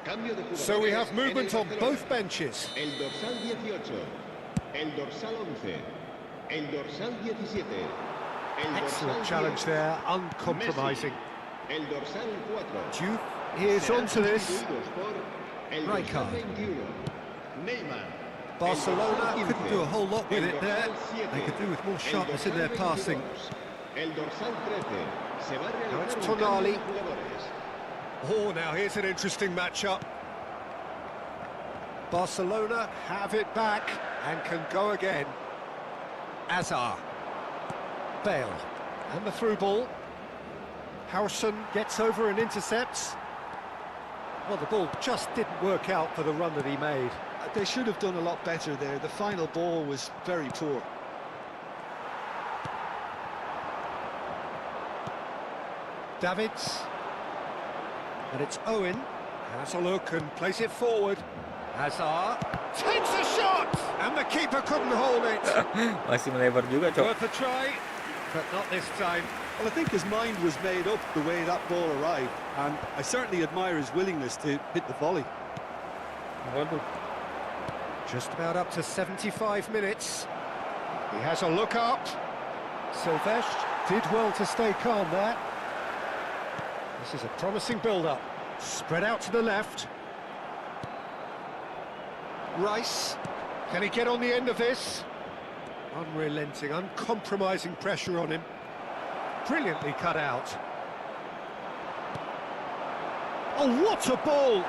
Cambio de jugadores. So we have en movement el on Barcelona. both benches. El dorsal 18, el dorsal 11, el dorsal 17, el Excellent dorsal challenge 10, there, uncompromising. Messi, el dorsal 4. Juve, he is Serán onto this. sustituidos por el Right dorsal card. 21, Neymar. Barcelona El dorsal couldn't do a 15, whole lot with el it there. dorsal 7, They could do with more el sharpness in dorsal their passing. 22, el dorsal 13. Se va a Now it's realizar un cambio Tonali. de jugadores. Oh, now here's an interesting matchup. Barcelona have it back and can go again. Azar. Bale. And the through ball. Howson gets over and intercepts. Well, the ball just didn't work out for the run that he made. They should have done a lot better there. The final ball was very poor. Davids. And it's Owen. Has a look and plays it forward. Hazard takes a shot! And the keeper couldn't hold it. Masih melebar juga, Cok. Worth a try, but not this time. Well, I think his mind was made up the way that ball arrived, and I certainly admire his willingness to hit the volley. Waduh. Just about up to 75 minutes. He has a look up. Silvestre did well to stay calm there. This is a promising build-up. Spread out to the left. Rice, can he get on the end of this? Unrelenting, uncompromising pressure on him. Brilliantly cut out. Oh, what a ball!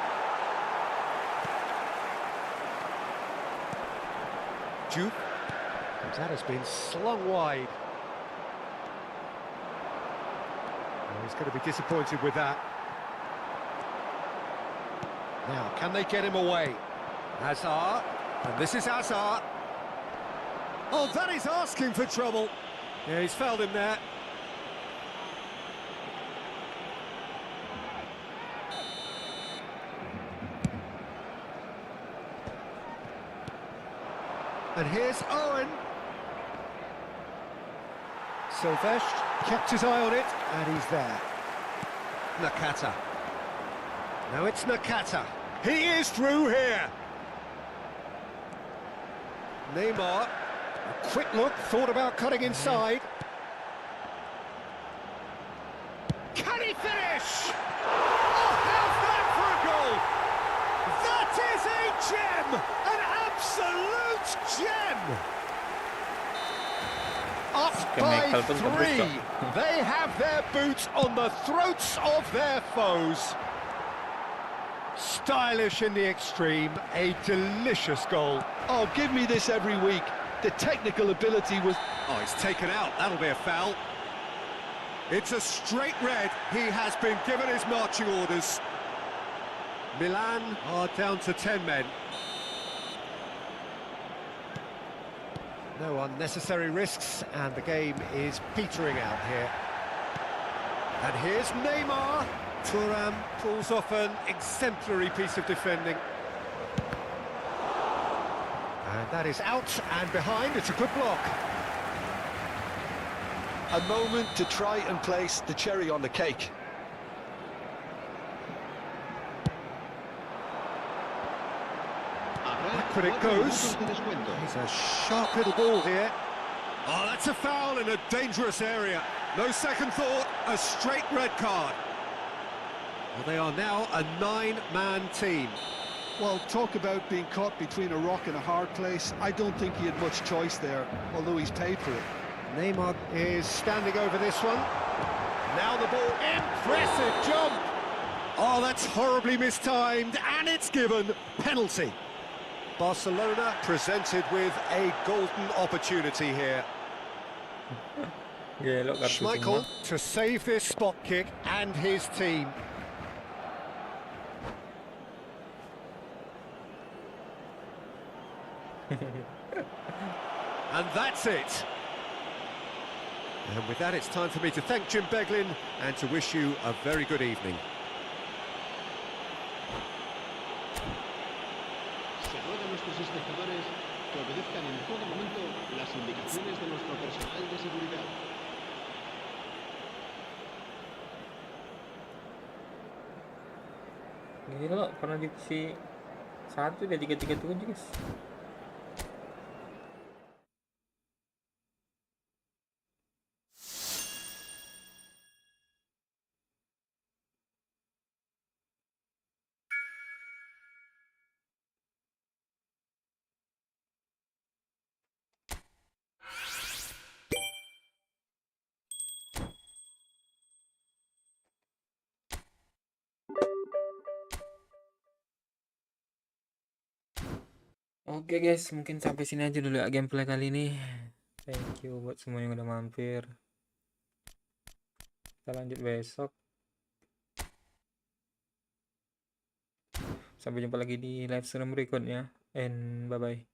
Juve. That has been slung wide. Oh, he's going to be disappointed with that. Now, can they get him away? Hazard, and this is Hazard. Oh, that is asking for trouble. Yeah, he's fouled him there. And here's Owen. Silvestre kept his eye on it, and he's there. Nakata. Now it's Nakata. He is through here. Neymar, a quick look, thought about cutting inside. Can he finish? Oh, how's that for a goal? That is a gem! An absolute gem! Up by 3. They have their boots on the throats of their foes. Stylish in the extreme, a delicious goal. Oh, give me this every week. The technical ability was... Oh, he's taken out, that'll be a foul. It's a straight red, he has been given his marching orders. Milan are down to 10 men. No unnecessary risks, and the game is petering out here. And here's Neymar. Thuram pulls off an exemplary piece of defending. And that is out and behind, it's a good block. A moment to try and place the cherry on the cake. but it goes. He's a sharp little ball here. Oh, that's a foul in a dangerous area. No second thought, a straight red card. Well, they are now a 9-man team. Well, talk about being caught between a rock and a hard place. I don't think he had much choice there, although he's paid for it. Neymar is standing over this one. Now the ball, impressive jump! Oh, that's horribly mistimed, and it's given penalty. Barcelona presented with a golden opportunity here. Gelo kartu Schmeichel semua. to save this spot kick and his team. And that's it. And with that, it's time for me to thank Jim Beglin and to wish you a very good evening. Se ruega a nuestros espectadores que obedezcan en todo momento las indicaciones de nuestro personal de seguridad. Gila, pernah divisi 1 dia 3-3 guys. Oke guys, mungkin sampai sini aja dulu ya gameplay kali ini. Thank you buat semua yang udah mampir. Kita lanjut besok. Sampai jumpa lagi di live stream berikutnya. And bye-bye.